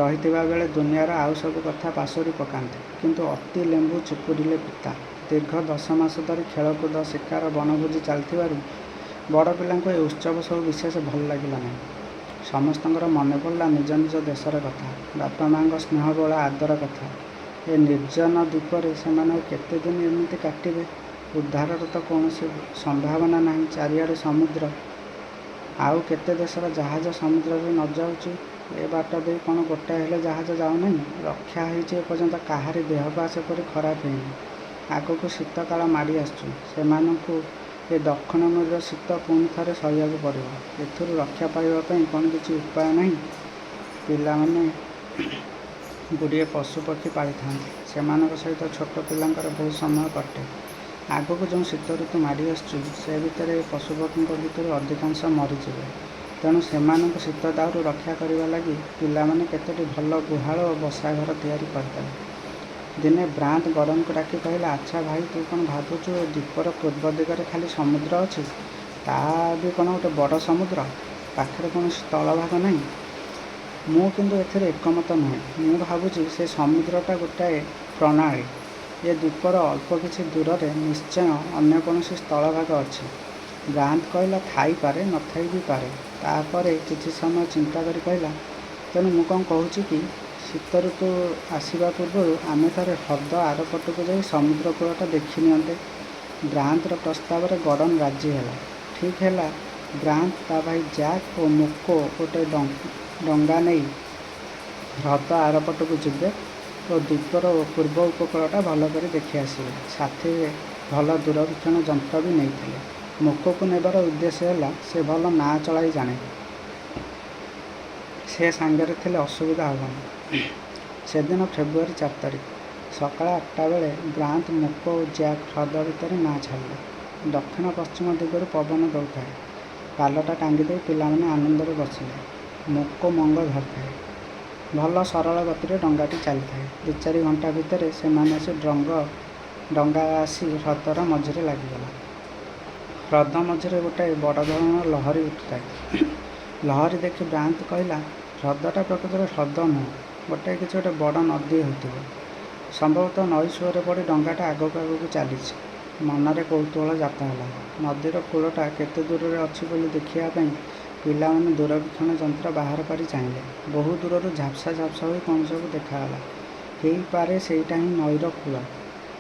ରହିଥିବା ବେଳେ ଦୁନିଆର ଆଉ ସବୁ କଥା ପାସୋରି ପକାନ୍ତି। କିନ୍ତୁ ଅତି ଲେମ୍ବୁ ଚିପୁଡ଼ିଲେ ପିତା। ଦୀର୍ଘ 10 ମାସ ଧରି ଖେଳକୁଦ, ଶିକାର, ବଣଭୋଜି ଚାଲିଥିବାରୁ ବଡ଼ ପିଲାଙ୍କୁ ଏ ଉତ୍ସବ ସବୁ ବିଶେଷ ଭଲ ଲାଗିଲା ନାହିଁ। ସମସ୍ତଙ୍କର ମନେ ପଡ଼ିଲା ନିଜ ନିଜ ଦେଶର କଥା, ବାପା ମା'ଙ୍କ ସ୍ନେହବୋଳା ଆଦର କଥା। ଏ ନିର୍ଜନ ଦ୍ୱୀପରେ ସେମାନେ ଆଉ କେତେ ଦିନ ଏମିତି କାଟିବେ? ଉଦ୍ଧାରର ତ କୌଣସି ସମ୍ଭାବନା ନାହିଁ। ଚାରିଆଡ଼େ ସମୁଦ୍ର। ଆଉ କେତେ ଦେଶର ଜାହାଜ ସମୁଦ୍ରରେ ନ ଯାଉଛି? ଏ ବାଟ ଦେଇ କ'ଣ ଗୋଟାଏ ହେଲେ ଜାହାଜ ଯାଉନାହିଁ? ରକ୍ଷା ହେଇଛି ଏପର୍ଯ୍ୟନ୍ତ କାହାରି ଦେହପା ସେପରି ଖରାପ ହେଇନି। ଆଗକୁ ଶୀତକାଳ ମାଡ଼ି ଆସୁଛି। ସେମାନଙ୍କୁ ଏ ଦକ୍ଷିଣ ମେରୁର ଶୀତ ପୁଣି ଥରେ ସହିବାକୁ ପଡ଼ିବ। ଏଥିରୁ ରକ୍ଷା ପାଇବା ପାଇଁ କ'ଣ କିଛି ଉପାୟ ନାହିଁ? ପିଲାମାନେ ଗୁଡ଼ିଏ ପଶୁପକ୍ଷୀ ପାଳିଥାନ୍ତି। ସେମାନଙ୍କ ସହିତ ଛୋଟ ପିଲାଙ୍କର ବହୁତ ସମୟ କଟେ। ଆଗକୁ ଯେଉଁ ଶୀତ ଋତୁ ମାଡ଼ି ଆସୁଛି ସେ ଭିତରେ ଏ ପଶୁପକ୍ଷୀଙ୍କ ଭିତରୁ ଅଧିକାଂଶ ମରିଯିବେ। ତେଣୁ ସେମାନଙ୍କୁ ଶୀତ ଦାଉରୁ ରକ୍ଷା କରିବା ଲାଗି ପିଲାମାନେ କେତୋଟି ଭଲ ଗୁହାଳ ଓ ବସାଘର ତିଆରି କରିଦେଲେ। ଦିନେ ବ୍ରାଣ୍ଡ ଗଡ଼ନକୁ ଡାକି କହିଲା, ଆଚ୍ଛା ଭାଇ, ତୁ କ'ଣ ଭାବୁଛୁ ଏ ଦ୍ୱୀପର ପୂର୍ବ ଦିଗରେ ଖାଲି ସମୁଦ୍ର ଅଛି? ତାହା ବି କ'ଣ ଗୋଟେ ବଡ଼ ସମୁଦ୍ର? ପାଖରେ କୌଣସି ସ୍ଥଳଭାଗ ନାହିଁ? ମୁଁ କିନ୍ତୁ ଏଥିରେ ଏକମତ ନୁହେଁ। ମୁଁ ଭାବୁଛି ସେ ସମୁଦ୍ରଟା ଗୋଟାଏ ପ୍ରଣାଳୀ। ଏ ଦ୍ୱୀପର ଅଳ୍ପ କିଛି ଦୂରରେ ନିଶ୍ଚୟ ଅନ୍ୟ କୌଣସି ସ୍ଥଳଭାଗ ଅଛି। ବ୍ରାଣ୍ଡ କହିଲା, ଥାଇପାରେ, ନଥାଇ ବି ପାରେ। ତାପରେ କିଛି ସମୟ ଚିନ୍ତା କରି କହିଲା, ତେଣୁ ମୁଁ କ'ଣ କହୁଛି କି ଶୀତ ଋତୁ ଆସିବା ପୂର୍ବରୁ ଆମେ ଥରେ ହ୍ରଦ ଆରପଟକୁ ଯାଇ ସମୁଦ୍ର କୂଳଟା ଦେଖି ନିଅନ୍ତେ। ବ୍ରାଣ୍ଡର ପ୍ରସ୍ତାବରେ ଗଡ଼ନ ରାଜି ହେଲା। ଠିକ୍ ହେଲା। ବ୍ରାଣ୍ଡ, ତା ଭାଇ ଜ୍ୟାକ୍ ଓ ମୋକୋ ଗୋଟେ ଡଙ୍ଗା ନେଇ ହ୍ରଦ ଆରପଟକୁ ଯିବେ ଓ ଦ୍ୱୀପର ପୂର୍ବ ଉପକୂଳଟା ଭଲ କରି ଦେଖି ଆସିବେ। ସାଥିରେ ଭଲ ଦୂରବୀକ୍ଷଣ ଯନ୍ତ୍ର ବି ନେଇଥିଲେ। ମୋକୋକୁ ନେବାର ଉଦ୍ଦେଶ୍ୟ ହେଲା, ସେ ଭଲ ନାଆ ଚଳାଇ ଜାଣେ। ସେ ସାଙ୍ଗରେ ଥିଲେ ଅସୁବିଧା ହେବନି। ସେଦିନ ଫେବୃଆରୀ 4 ତାରିଖ। ସକାଳ 8ଟା ବେଳେ ବ୍ରାଣ୍ଡ, ମୋକୋ ଓ ଜ୍ୟାକ୍ ହ୍ରଦ ଭିତରେ ନାଆ ଛାଡ଼ିଲେ। ଦକ୍ଷିଣ ପଶ୍ଚିମ ଦିଗରୁ ପବନ ଦଉଥାଏ। ପାଲଟା ଟାଙ୍ଗି ଦେଇ ପିଲାମାନେ ଆନନ୍ଦରେ ବସିଲେ। ମୋକୋ ମଙ୍ଗ ଧରିଥାଏ। ଭଲ ସରଳ ଗତିରେ ଡଙ୍ଗାଟି ଚାଲିଥାଏ। 2-4 ଘଣ୍ଟା ଭିତରେ ସେମାନେ ଆସି ଡଙ୍ଗା ଆସି ହ୍ରଦର ମଝିରେ ଲାଗିଗଲା। ହ୍ରଦ ମଝିରେ ଗୋଟାଏ ବଡ଼ ଧରଣର ଲହରୀ ଉଠୁଥାଏ। ଲହରୀ ଦେଖି ବ୍ରାଣ୍ଡ କହିଲା, ହ୍ରଦଟା ପ୍ରକୃତରେ ହ୍ରଦ ନୁହେଁ, କିଛି ଗୋଟେ ବଡ଼ ନଦୀ ହୋଇଥିବ। ସମ୍ଭବତଃ ନଈ ସୁଅରେ ପଡ଼ି ଡଙ୍ଗାଟା ଆଗକୁ ଚାଲିଛି। ମନରେ କୌତୂହଳ ଜାତ ହେଲା। ନଦୀର କୂଳଟା କେତେ ଦୂରରେ ଅଛି ବୋଲି ଦେଖିବା ପାଇଁ ପିଲାମାନେ ଦୂରବୀକ୍ଷଣ ଯନ୍ତ୍ର ବାହାର କରି ଚାହିଁଲେ। ବହୁ ଦୂରରୁ ଝାପ୍ସା ହୋଇ କ'ଣ ସବୁ ଦେଖାଗଲା। ହେଇପାରେ ସେଇଟା ହିଁ ନଈର କୂଳ।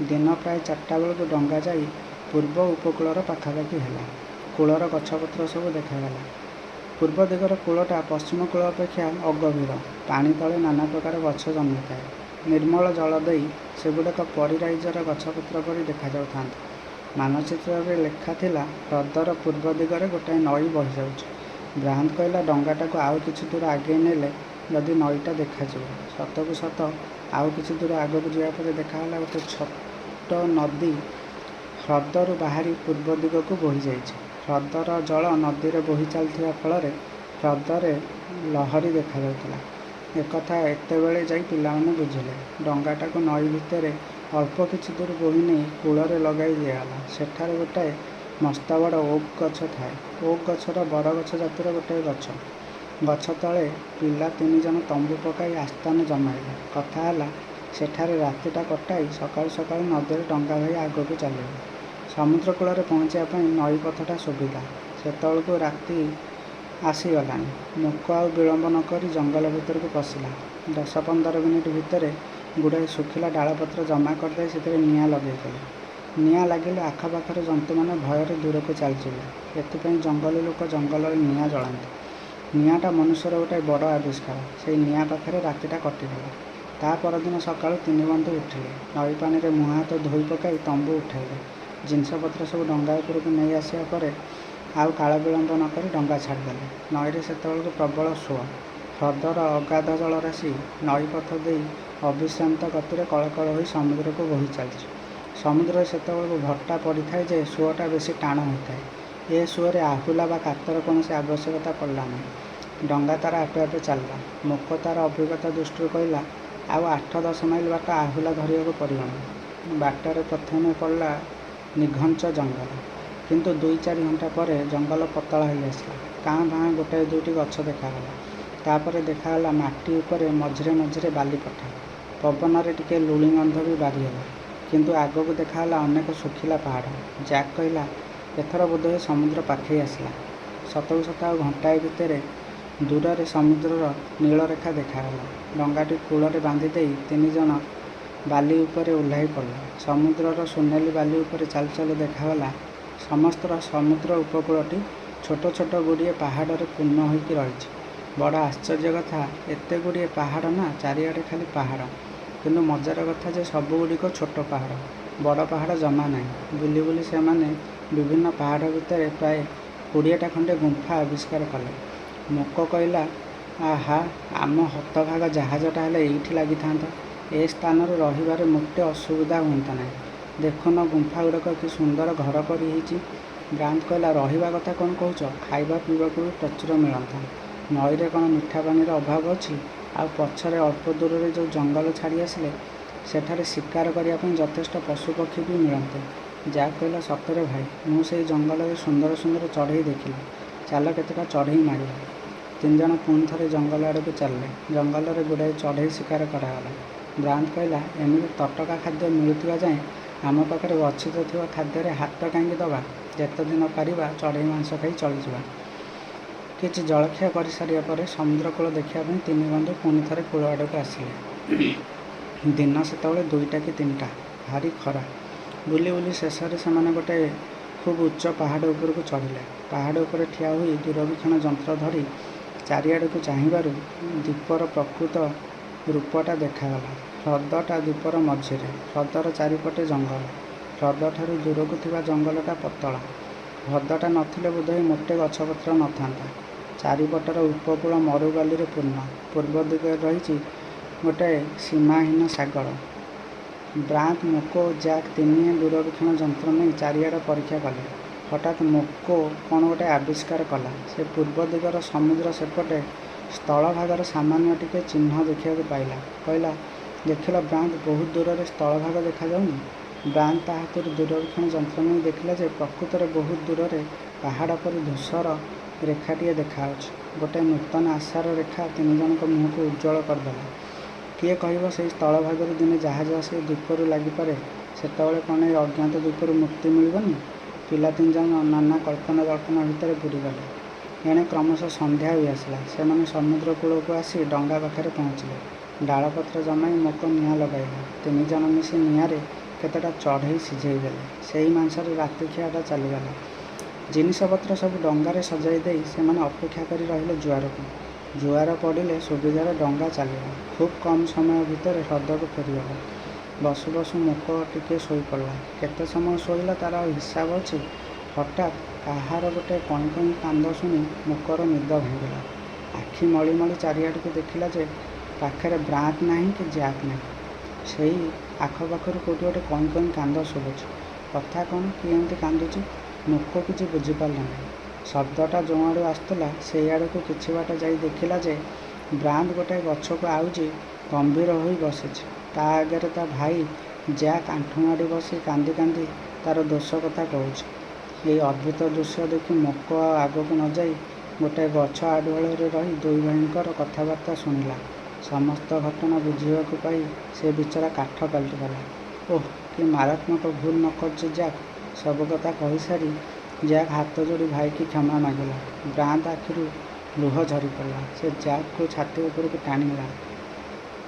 ଦିନ ପ୍ରାୟ 4ଟା ବେଳକୁ ଡଙ୍ଗା ଯାଇ ପୂର୍ବ ଉପକୂଳର ପାଖାପାଖି ହେଲା। କୂଳର ଗଛପତ୍ର ସବୁ ଦେଖାଗଲା। ପୂର୍ବ ଦିଗର କୂଳଟା ପଶ୍ଚିମ କୂଳ ଅପେକ୍ଷା ଅଗଭୀର। ପାଣି ତଳେ ନାନା ପ୍ରକାର ଗଛ ଜନ୍ମିଥାଏ। ନିର୍ମଳ ଜଳ ଦେଇ ସେଗୁଡ଼ାକ ପରୀରାଇଜର ଗଛପତ୍ର ପରି ଦେଖାଯାଉଥାନ୍ତି। ମାନଚିତ୍ରରେ ଲେଖା ଥିଲା, ହ୍ରଦର ପୂର୍ବ ଦିଗରେ ଗୋଟାଏ ନଈ ବହିଯାଉଛି। ବ୍ରାହ୍ମଣ କହିଲା, ଡଙ୍ଗାଟାକୁ ଆଉ କିଛି ଦୂର ଆଗେଇ ନେଲେ ଯଦି ନଈଟା ଦେଖାଯିବ। ସତକୁ ସତ ଆଉ କିଛି ଦୂର ଆଗକୁ ଯିବା ପରେ ଦେଖାଗଲା ଗୋଟେ ଛୋଟ ନଦୀ ହ୍ରଦରୁ ବାହାରି ପୂର୍ବ ଦିଗକୁ ବୋହିଯାଇଛି। ହ୍ରଦର ଜଳ ନଦୀରେ ବୋହି ଚାଲିଥିବା ଫଳରେ ହ୍ରଦରେ ଲହରୀ ଦେଖାଯାଉଥିଲା। ଏକଥା ଏତେବେଳେ ଯାଇ ପିଲାମାନେ ବୁଝିଲେ। ଡଙ୍ଗାଟାକୁ ନଈ ଭିତରେ ଅଳ୍ପ କିଛି ଦୂର ବୋହି ନେଇ କୂଳରେ ଲଗାଇ ଦିଆଗଲା। ସେଠାରେ ଗୋଟାଏ ମସ୍ତବଡ଼ ଓକ୍ ଗଛ ଥାଏ। ଓକ୍ ଗଛର ବରଗଛ ଜାତିର ଗୋଟାଏ ଗଛ। ଗଛ ତଳେ ପିଲା 3 ଜଣ ତମ୍ବୁ ପକାଇ ଆସ୍ଥାନ ଜମାଇଲେ। କଥା ହେଲା, ସେଠାରେ ରାତିଟା କଟାଇ ସକାଳୁ ସକାଳୁ ନଦୀରେ ଡଙ୍ଗା ଭାଇ ଆଗକୁ ଚାଲିବେ। ସମୁଦ୍ର କୂଳରେ ପହଞ୍ଚିବା ପାଇଁ ନଈ ପଥଟା ସୁବିଧା। ସେତେବେଳକୁ ରାତି ଆସିଗଲାଣି। ମୁକ ଆଉ ବିଳମ୍ବ ନ କରି ଜଙ୍ଗଲ ଭିତରକୁ ପଶିଲା। 10-15 ମିନିଟ୍ ଭିତରେ ଗୁଡ଼ାଏ ଶୁଖିଲା ଡାଳପତ୍ର ଜମା କରିଦେଇ ସେଥିରେ ନିଆଁ ଲଗାଇଦେଲେ। ନିଆଁ ଲାଗିଲେ ଆଖପାଖର ଜନ୍ତୁମାନେ ଭୟରେ ଦୂରକୁ ଚାଲିଯିବେ। ଏଥିପାଇଁ ଜଙ୍ଗଲୀ ଲୋକ ଜଙ୍ଗଲରେ ନିଆଁ ଜଳାନ୍ତି। ନିଆଁଟା ମନୁଷ୍ୟର ଗୋଟାଏ ବଡ଼ ଆବିଷ୍କାର। ସେଇ ନିଆଁ ପାଖରେ ରାତିଟା କଟିଗଲା। ତା ପରଦିନ ସକାଳୁ 3 ବନ୍ଧୁ ଉଠିଲେ। ନଈ ପାଣିରେ ମୁହଁ ହାତ ଧୋଇ ପକାଇ ତମ୍ବୁ ଉଠାଇଲେ। ଜିନିଷପତ୍ର ସବୁ ଡଙ୍ଗା ଉପରକୁ ନେଇ ଆସିବା ପରେ ଆଉ କାଳ ବିଳମ୍ବ ନ କରି ଡଙ୍ଗା ଛାଡ଼ିଦେଲେ। ନଈରେ ସେତେବେଳକୁ ପ୍ରବଳ ସୁଅ। ହ୍ରଦର ଅଗାଧ ଜଳରାଶି ନଈପଥ ଦେଇ ଅବିଶ୍ରାନ୍ତ ଗତିରେ କଳକଳ ହୋଇ ସମୁଦ୍ରକୁ ବୋହି ଚାଲିଛି। ସମୁଦ୍ରରେ ସେତେବେଳକୁ ଭଟ୍ଟା ପଡ଼ିଥାଏ ଯେ ସୁଅଟା ବେଶୀ ଟାଣ ହୋଇଥାଏ। ଏ ସୁଅରେ ଆହୁଲା ବା କାତର କୌଣସି ଆବଶ୍ୟକତା ପଡ଼ିଲା ନାହିଁ। ଡଙ୍ଗା ତାର ଆପେ ଆପେ ଚାଲିଲା। ମୁକ ତାର ଅଭିଜ୍ଞତା ଦୃଷ୍ଟିରୁ କହିଲା, ଆଉ 8-10 ମାଇଲ ବାଟ ଆହୁଲା ଧରିବାକୁ ପଡ଼ିବନି। ବାଟରେ ପ୍ରଥମେ ପଡ଼ିଲା ନିଘଞ୍ଚ ଜଙ୍ଗଲ। କିନ୍ତୁ 2-4 ଘଣ୍ଟା ପରେ ଜଙ୍ଗଲ ପତଳା ହୋଇ ଆସିଲା। କାଁ ଭାଁ ଗୋଟାଏ ଦୁଇଟି ଗଛ ଦେଖାଗଲା। ତାପରେ ଦେଖାଗଲା ମାଟି ଉପରେ ମଝିରେ ମଝିରେ ବାଲିପଠା। ପବନରେ ଟିକେ ଲୁଣି ଗନ୍ଧ ବି ବାରିହେଲା। କିନ୍ତୁ ଆଗକୁ ଦେଖାଗଲା ଅନେକ ଶୁଖିଲା ପାହାଡ଼। ଜ୍ୟାକ୍ କହିଲା, ଏଥର ବୋଧହୁଏ ସମୁଦ୍ର ପାଖେଇ ଆସିଲା। ସତକୁ ସତ ଆଉ ଘଣ୍ଟାଏ ଭିତରେ ଦୂରରେ ସମୁଦ୍ରର ନୀଳରେଖା ଦେଖାଗଲା। ଡଙ୍ଗାଟି କୂଳରେ ବାନ୍ଧି ଦେଇ 3 ଜଣ ବାଲି ଉପରେ ଓହ୍ଲାଇ ପଡ଼ିଲେ। ସମୁଦ୍ରର ସୁନେଲି ବାଲି ଉପରେ ଚାଲୁ ଚାଲୁ ଦେଖାଗଲା ସମସ୍ତ ସମୁଦ୍ର ଉପକୂଳଟି ଛୋଟ ଛୋଟ ଗୁଡ଼ିଏ ପାହାଡ଼ରେ ପୂର୍ଣ୍ଣ ହୋଇକି ରହିଛି। ବଡ଼ ଆଶ୍ଚର୍ଯ୍ୟ କଥା, ଏତେ ଗୁଡ଼ିଏ ପାହାଡ଼ ନା, ଚାରିଆଡ଼େ ଖାଲି ପାହାଡ଼। କିନ୍ତୁ ମଜାର କଥା ଯେ ସବୁଗୁଡ଼ିକ ଛୋଟ ପାହାଡ଼, ବଡ଼ ପାହାଡ଼ ଜମା ନାହିଁ। ବୁଲି ବୁଲି ସେମାନେ ବିଭିନ୍ନ ପାହାଡ଼ ଭିତରେ ପ୍ରାୟ 20ଟା ଖଣ୍ଡେ ଗୁମ୍ଫା ଆବିଷ୍କାର କଲେ। ମୁକ କହିଲା, ଆହା, ଆମ ହତଭାଗା ଜାହାଜଟା ହେଲେ ଏଇଠି ଲାଗିଥାନ୍ତା। ଏ ସ୍ଥାନରେ ରହିବାରେ ମୋଟେ ଅସୁବିଧା ହୁଅନ୍ତା ନାହିଁ। ଦେଖୁନ ଗୁମ୍ଫାଗୁଡ଼ିକ କି ସୁନ୍ଦର ଘର କରି ହେଇଛି। ବ୍ରାହ୍ମଣ କହିଲା, ରହିବା କଥା କ'ଣ କହୁଛ? ଖାଇବା ପିଇବାକୁ ବି ପ୍ରଚୁର ମିଳନ୍ତା। ନଈରେ କ'ଣ ମିଠା ପାଣିର ଅଭାବ ଅଛି? ଆଉ ପଛରେ ଅଳ୍ପ ଦୂରରେ ଯେଉଁ ଜଙ୍ଗଲ ଛାଡ଼ି ଆସିଲେ ସେଠାରେ ଶିକାର କରିବା ପାଇଁ ଯଥେଷ୍ଟ ପଶୁପକ୍ଷୀ ବି ମିଳନ୍ତେ। ଜ୍ୟାକ୍ କହିଲା, ସତରେ ଭାଇ, ମୁଁ ସେଇ ଜଙ୍ଗଲରେ ସୁନ୍ଦର ସୁନ୍ଦର ଚଢ଼େଇ ଦେଖିଲି। ଚାଲ କେତେଟା ଚଢ଼େଇ ମାରିବା। 3 ଜଣ ପୁଣି ଥରେ ଜଙ୍ଗଲ ଆଡ଼କୁ ଚାଲିଲେ। ଜଙ୍ଗଲରେ ଗୁଡ଼ାଏ ଚଢ଼େଇ ଶିକାର କରାଗଲା। ବ୍ରାହ୍ମଣ କହିଲା, ଏମିତି ତଟକା ଖାଦ୍ୟ ମିଳୁଥିବା ଯାଏଁ ଆମ ପାଖରେ ଗଚ୍ଛିତ ଥିବା ଖାଦ୍ୟରେ ହାତ କାହିଁକି ଦେବା? ଯେତେଦିନ ପାରିବା ଚଢ଼େଇ ମାଂସ ଖାଇ ଚଳିଯିବା। କିଛି ଜଳଖିଆ କରିସାରିବା ପରେ ସମୁଦ୍ର କୂଳ ଦେଖିବା ପାଇଁ 3 ବନ୍ଧୁ ପୁଣି ଥରେ କୂଳ ଆଡ଼କୁ ଆସିଲେ। ଦିନ ସେତେବେଳେ 2ଟା କି 3ଟା। ଭାରି ଖରା। ବୁଲି ବୁଲି ଶେଷରେ ସେମାନେ ଗୋଟାଏ ଖୁବ୍ ଉଚ୍ଚ ପାହାଡ଼ ଉପରକୁ ଚଢ଼ିଲେ। ପାହାଡ଼ ଉପରେ ଠିଆ ହୋଇ ଦୂରବୀକ୍ଷଣ ଯନ୍ତ୍ର ଧରି ଚାରିଆଡ଼କୁ ଚାହିଁବାରୁ ଦ୍ୱୀପର ପ୍ରକୃତ ରୂପଟା ଦେଖାଗଲା। ହ୍ରଦଟା ଦ୍ୱୀପର ମଝିରେ। ହ୍ରଦର ଚାରିପଟେ ଜଙ୍ଗଲ। ହ୍ରଦଠାରୁ ଦୂରକୁ ଥିବା ଜଙ୍ଗଲଟା ପତଳା। ହ୍ରଦଟା ନଥିଲେ ବୋଧହୁଏ ମୋଟେ ଗଛପତ୍ର ନଥାନ୍ତା। ଚାରିପଟର ଉପକୂଳ ମରୁବାଲିରେ ପୂର୍ଣ୍ଣ। ପୂର୍ବ ଦିଗରେ ରହିଛି ଗୋଟାଏ ସୀମାହୀନ ସାଗର। ବ୍ରାହ୍ମଣ, ମୁକ ଓ ଜ୍ୟାକ୍ ତିନିହେଁ ଦୂରବୀକ୍ଷଣ ଯନ୍ତ୍ର ନେଇ ଚାରିଆଡ଼ ପରୀକ୍ଷା କଲେ। ହଠାତ୍ ମୁକ କ'ଣ ଗୋଟାଏ ଆବିଷ୍କାର କଲା। ସେ ପୂର୍ବ ଦିଗର ସମୁଦ୍ର ସେପଟେ ସ୍ଥଳଭାଗର ସାମାନ୍ୟ ଟିକେ ଚିହ୍ନ ଦେଖିବାକୁ ପାଇଲା। କହିଲା, ଦେଖିଲ ବ୍ରାହ୍ମଣ, ବହୁତ ଦୂରରେ ସ୍ଥଳଭାଗ ଦେଖାଯାଉନି? ବ୍ରାହ୍ମଣ ତା ହାତରୁ ଦୂରବୀକ୍ଷଣ ଯନ୍ତ୍ର ନେଇ ଦେଖିଲା ଯେ ପ୍ରକୃତରେ ବହୁତ ଦୂରରେ ପାହାଡ଼ ପରି ଧୂସର ରେଖାଟିଏ ଦେଖାଯାଉଛି। ଗୋଟାଏ ନୂତନ ଆଶାର ରେଖା 3 ଜଣଙ୍କ ମୁହଁକୁ ଉଜ୍ଜ୍ୱଳ କରିଦେଲା। କିଏ କହିବ ସେଇ ସ୍ଥଳଭାଗରୁ ଦିନେ ଜାହାଜ ଆସି ଦ୍ୱୀପରୁ ଲାଗିପାରେ। ସେତେବେଳେ କ'ଣ ଏଇ ଅଜ୍ଞାତ ଦ୍ୱୀପରୁ ମୁକ୍ତି ମିଳିବନି? ପିଲା 3 ଜଣ ନାନା କଳ୍ପନା ଜଳ୍ପନା ଭିତରେ ବୁଡ଼ିଗଲେ। ଏଣେ କ୍ରମଶଃ ସନ୍ଧ୍ୟା ହୋଇ ଆସିଲା। ସେମାନେ ସମୁଦ୍ର କୂଳକୁ ଆସି ଡଙ୍ଗା ପାଖରେ ପହଞ୍ଚିଲେ। ଡାଳପତ୍ର ଜମାଇ ମୁକ ନିଆଁ ଲଗାଇଲା। 3 ଜଣ ମିଶି ନିଆଁରେ କେତେଟା ଚଢ଼େଇ ସିଝେଇ ଦେଲେ। ସେଇ ମାଂସରେ ରାତି ଖିଆଟା ଚାଲିଗଲା। ଜିନିଷପତ୍ର ସବୁ ଡଙ୍ଗାରେ ସଜାଇ ଦେଇ ସେମାନେ ଅପେକ୍ଷା କରି ରହିଲେ ଜୁଆରକୁ। ଜୁଆର ପଡ଼ିଲେ ସୁବିଧାରେ ଡଙ୍ଗା ଚାଲିବ। ଖୁବ୍ କମ୍ ସମୟ ଭିତରେ ହ୍ରଦକୁ ଫେରିହେବ। ବସୁ ବସୁ ମୁକ ଟିକିଏ ଶୋଇପଡ଼ିଲା। କେତେ ସମୟ ଶୋଇଲା ତାର ଆଉ ହିସାବ ଅଛି। ହଠାତ୍ କାହାର ଗୋଟେ କଇଁ କଇଁ କାନ୍ଦ ଶୁଣି ମୁକର ନିଦ ଭାଙ୍ଗିଲା। ଆଖି ମଳି ମଳି ଚାରିଆଡ଼କୁ ଦେଖିଲା ଯେ ପାଖରେ ବ୍ରାଣ୍ଡ ନାହିଁ କି ଜ୍ୟାକ୍ ନାହିଁ। ସେଇ ଆଖପାଖରୁ କେଉଁଠି ଗୋଟେ କଇଁ କଇଁ କାନ୍ଦ ଶୁଭୁଛି। କଥା କ'ଣ, କିଏ ଏମିତି କାନ୍ଦୁଛି? ମୁକ କିଛି ବୁଝିପାରିଲା ନାହିଁ। ଶବ୍ଦଟା ଯେଉଁଆଡ଼ୁ ଆସୁଥିଲା ସେଇଆଡ଼କୁ କିଛି ବାଟ ଯାଇ ଦେଖିଲା ଯେ ବ୍ରାଣ୍ଡ ଗୋଟାଏ ଗଛକୁ ଆଉଜି ଗମ୍ଭୀର ହୋଇ ବସିଛି। ତା ଆଗରେ ତା ଭାଇ ଜ୍ୟାକ୍ ଆଣ୍ଠୁମାଡ଼ି ବସି କାନ୍ଦି କାନ୍ଦି ତାର ଦୋଷ କଥା କହୁଛି। ଏଇ ଅଦ୍ଭୁତ ଦୃଶ୍ୟ ଦେଖି ମୁକ ଆଉ ଆଗକୁ ନ ଯାଇ ଗୋଟାଏ ଗଛ ଆଢ଼ୁଆଳରେ ରହି ଦୁଇ ଭାଇଙ୍କର କଥାବାର୍ତ୍ତା ଶୁଣିଲା। ସମସ୍ତ ଘଟଣା ବୁଝିବାକୁ ପାଇ ସେ ବିଚରା କାଠ ପାଲଟିଗଲା। ଓଃ, କି ମାରାତ୍ମକ ଭୁଲ ନ କରିଛି ଜ୍ୟାକ୍। ସବୁ କଥା କହିସାରି ଜ୍ୟାକ୍ ହାତ ଯୋଡ଼ି ଭାଇକି କ୍ଷମା ମାଗିଲା। ବ୍ରାଣ୍ଡ ଆଖିରୁ ଲୁହ ଝରିପଡ଼ିଲା। ସେ ଜ୍ୟାକ୍କୁ ଛାତି ଉପରକୁ ଟାଣିଲା।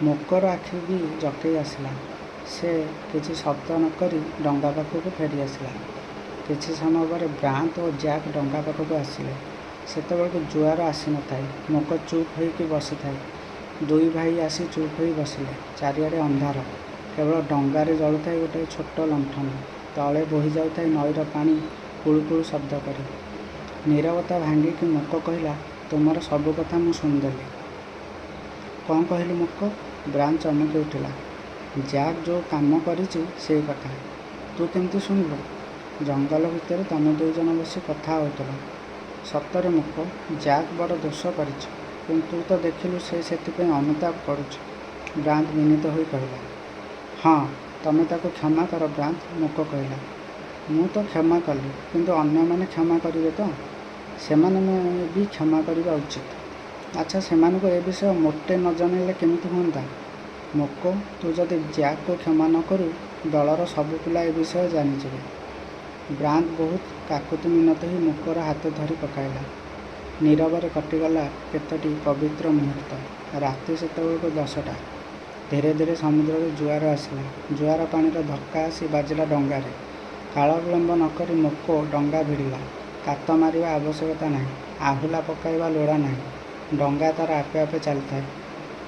ମୁକର ଆଖି ବି ଜକେଇ ଆସିଲା। ସେ କିଛି ଶବ୍ଦ ନ କରି ଡଙ୍ଗା ପାଖକୁ ଫେରି ଆସିଲା। କିଛି ସମୟ ପରେ ବ୍ରାଣ୍ଡ ଓ ଜ୍ୟାକ୍ ଡଙ୍ଗା ପାଖକୁ ଆସିଲେ। ସେତେବେଳକୁ ଜୁଆର ଆସିନଥାଏ। ମୁକ ଚୁପ୍ ହୋଇକି ବସିଥାଏ। ଦୁଇ ଭାଇ ଆସି ଚୁପ୍ ହୋଇ ବସିଲେ। ଚାରିଆଡ଼େ ଅନ୍ଧାର। କେବଳ ଡଙ୍ଗାରେ ଜଳୁଥାଏ ଗୋଟାଏ ଛୋଟ ଲଣ୍ଠନ। ତଳେ ବୋହି ଯାଉଥାଏ ନଈର ପାଣି କୁଳୁ କୁଳୁ ଶବ୍ଦ କରି। ନୀରବତା ଭାଙ୍ଗିକି ମୁକ କହିଲା, ତୁମର ସବୁ କଥା ମୁଁ ଶୁଣିଦେଲି। କ'ଣ କହିଲୁ ମୁକ? ବ୍ରାଣ୍ଡ ଚମକି ଉଠିଲା। ଜ୍ୟାକ୍ ଯେଉଁ କାମ କରିଛି ସେଇ କଥା। ତୁ କେମିତି ଶୁଣିଲୁ? ଜଙ୍ଗଲ ଭିତରେ ତମେ ଦୁଇ ଜଣ ବସି କଥା ହେଉଥିଲ। ସତରେ ମୁକ, ଜ୍ୟାକ୍ ବଡ଼ ଦୋଷ କରିଛି। କିନ୍ତୁ ତୁ ତ ଦେଖିଲୁ ସେ ସେଥିପାଇଁ ଅନୁତାପ କରୁଛି। ବ୍ରାଣ୍ଡ ବିନୀତ ହୋଇ କହିଲା। ହଁ, ତମେ ତାକୁ କ୍ଷମା କର ବ୍ରାଣ୍ଡ, ମୁକ କହିଲା। ମୁଁ ତ କ୍ଷମା କଲି, କିନ୍ତୁ ଅନ୍ୟମାନେ କ୍ଷମା କରିବେ ତ? ସେମାନେ ବି କ୍ଷମା କରିବା ଉଚିତ। ଆଚ୍ଛା, ସେମାନଙ୍କୁ ଏ ବିଷୟ ମୋଟେ ନ ଜଣାଇଲେ କେମିତି ହୁଅନ୍ତା? ମୁକ, ତୁ ଯଦି ଜ୍ୟାକ୍କୁ କ୍ଷମା ନ କରୁ ଦଳର ସବୁ ପିଲା ଏ ବିଷୟ ଜାଣିଯିବେ। ବ୍ରାଣ୍ଡ ବହୁତ କାକୁତି ମିନତ ହୋଇ ମୁକର ହାତ ଧରି ପକାଇଲା। ନୀରବରେ କଟିଗଲା କେତୋଟି ପବିତ୍ର ମୁହୂର୍ତ୍ତ। ରାତି ସେତେବେଳକୁ 10ଟା। ଧୀରେ ଧୀରେ ସମୁଦ୍ରରୁ ଜୁଆର ଆସିଲା। ଜୁଆର ପାଣିର ଧକ୍କା ଆସି ବାଜିଲା ଡଙ୍ଗାରେ। କାଳ ବିଳମ୍ବ ନ କରି ମୁକ ଡଙ୍ଗା ଭିଡ଼ିଲା। କାତ ମାରିବା ଆବଶ୍ୟକତା ନାହିଁ। ଆହୁଲା ପକାଇବା ଲୋଡ଼ା ନାହିଁ। ଡଙ୍ଗା ତାର ଆପେ ଆପେ ଚାଲିଥାଏ।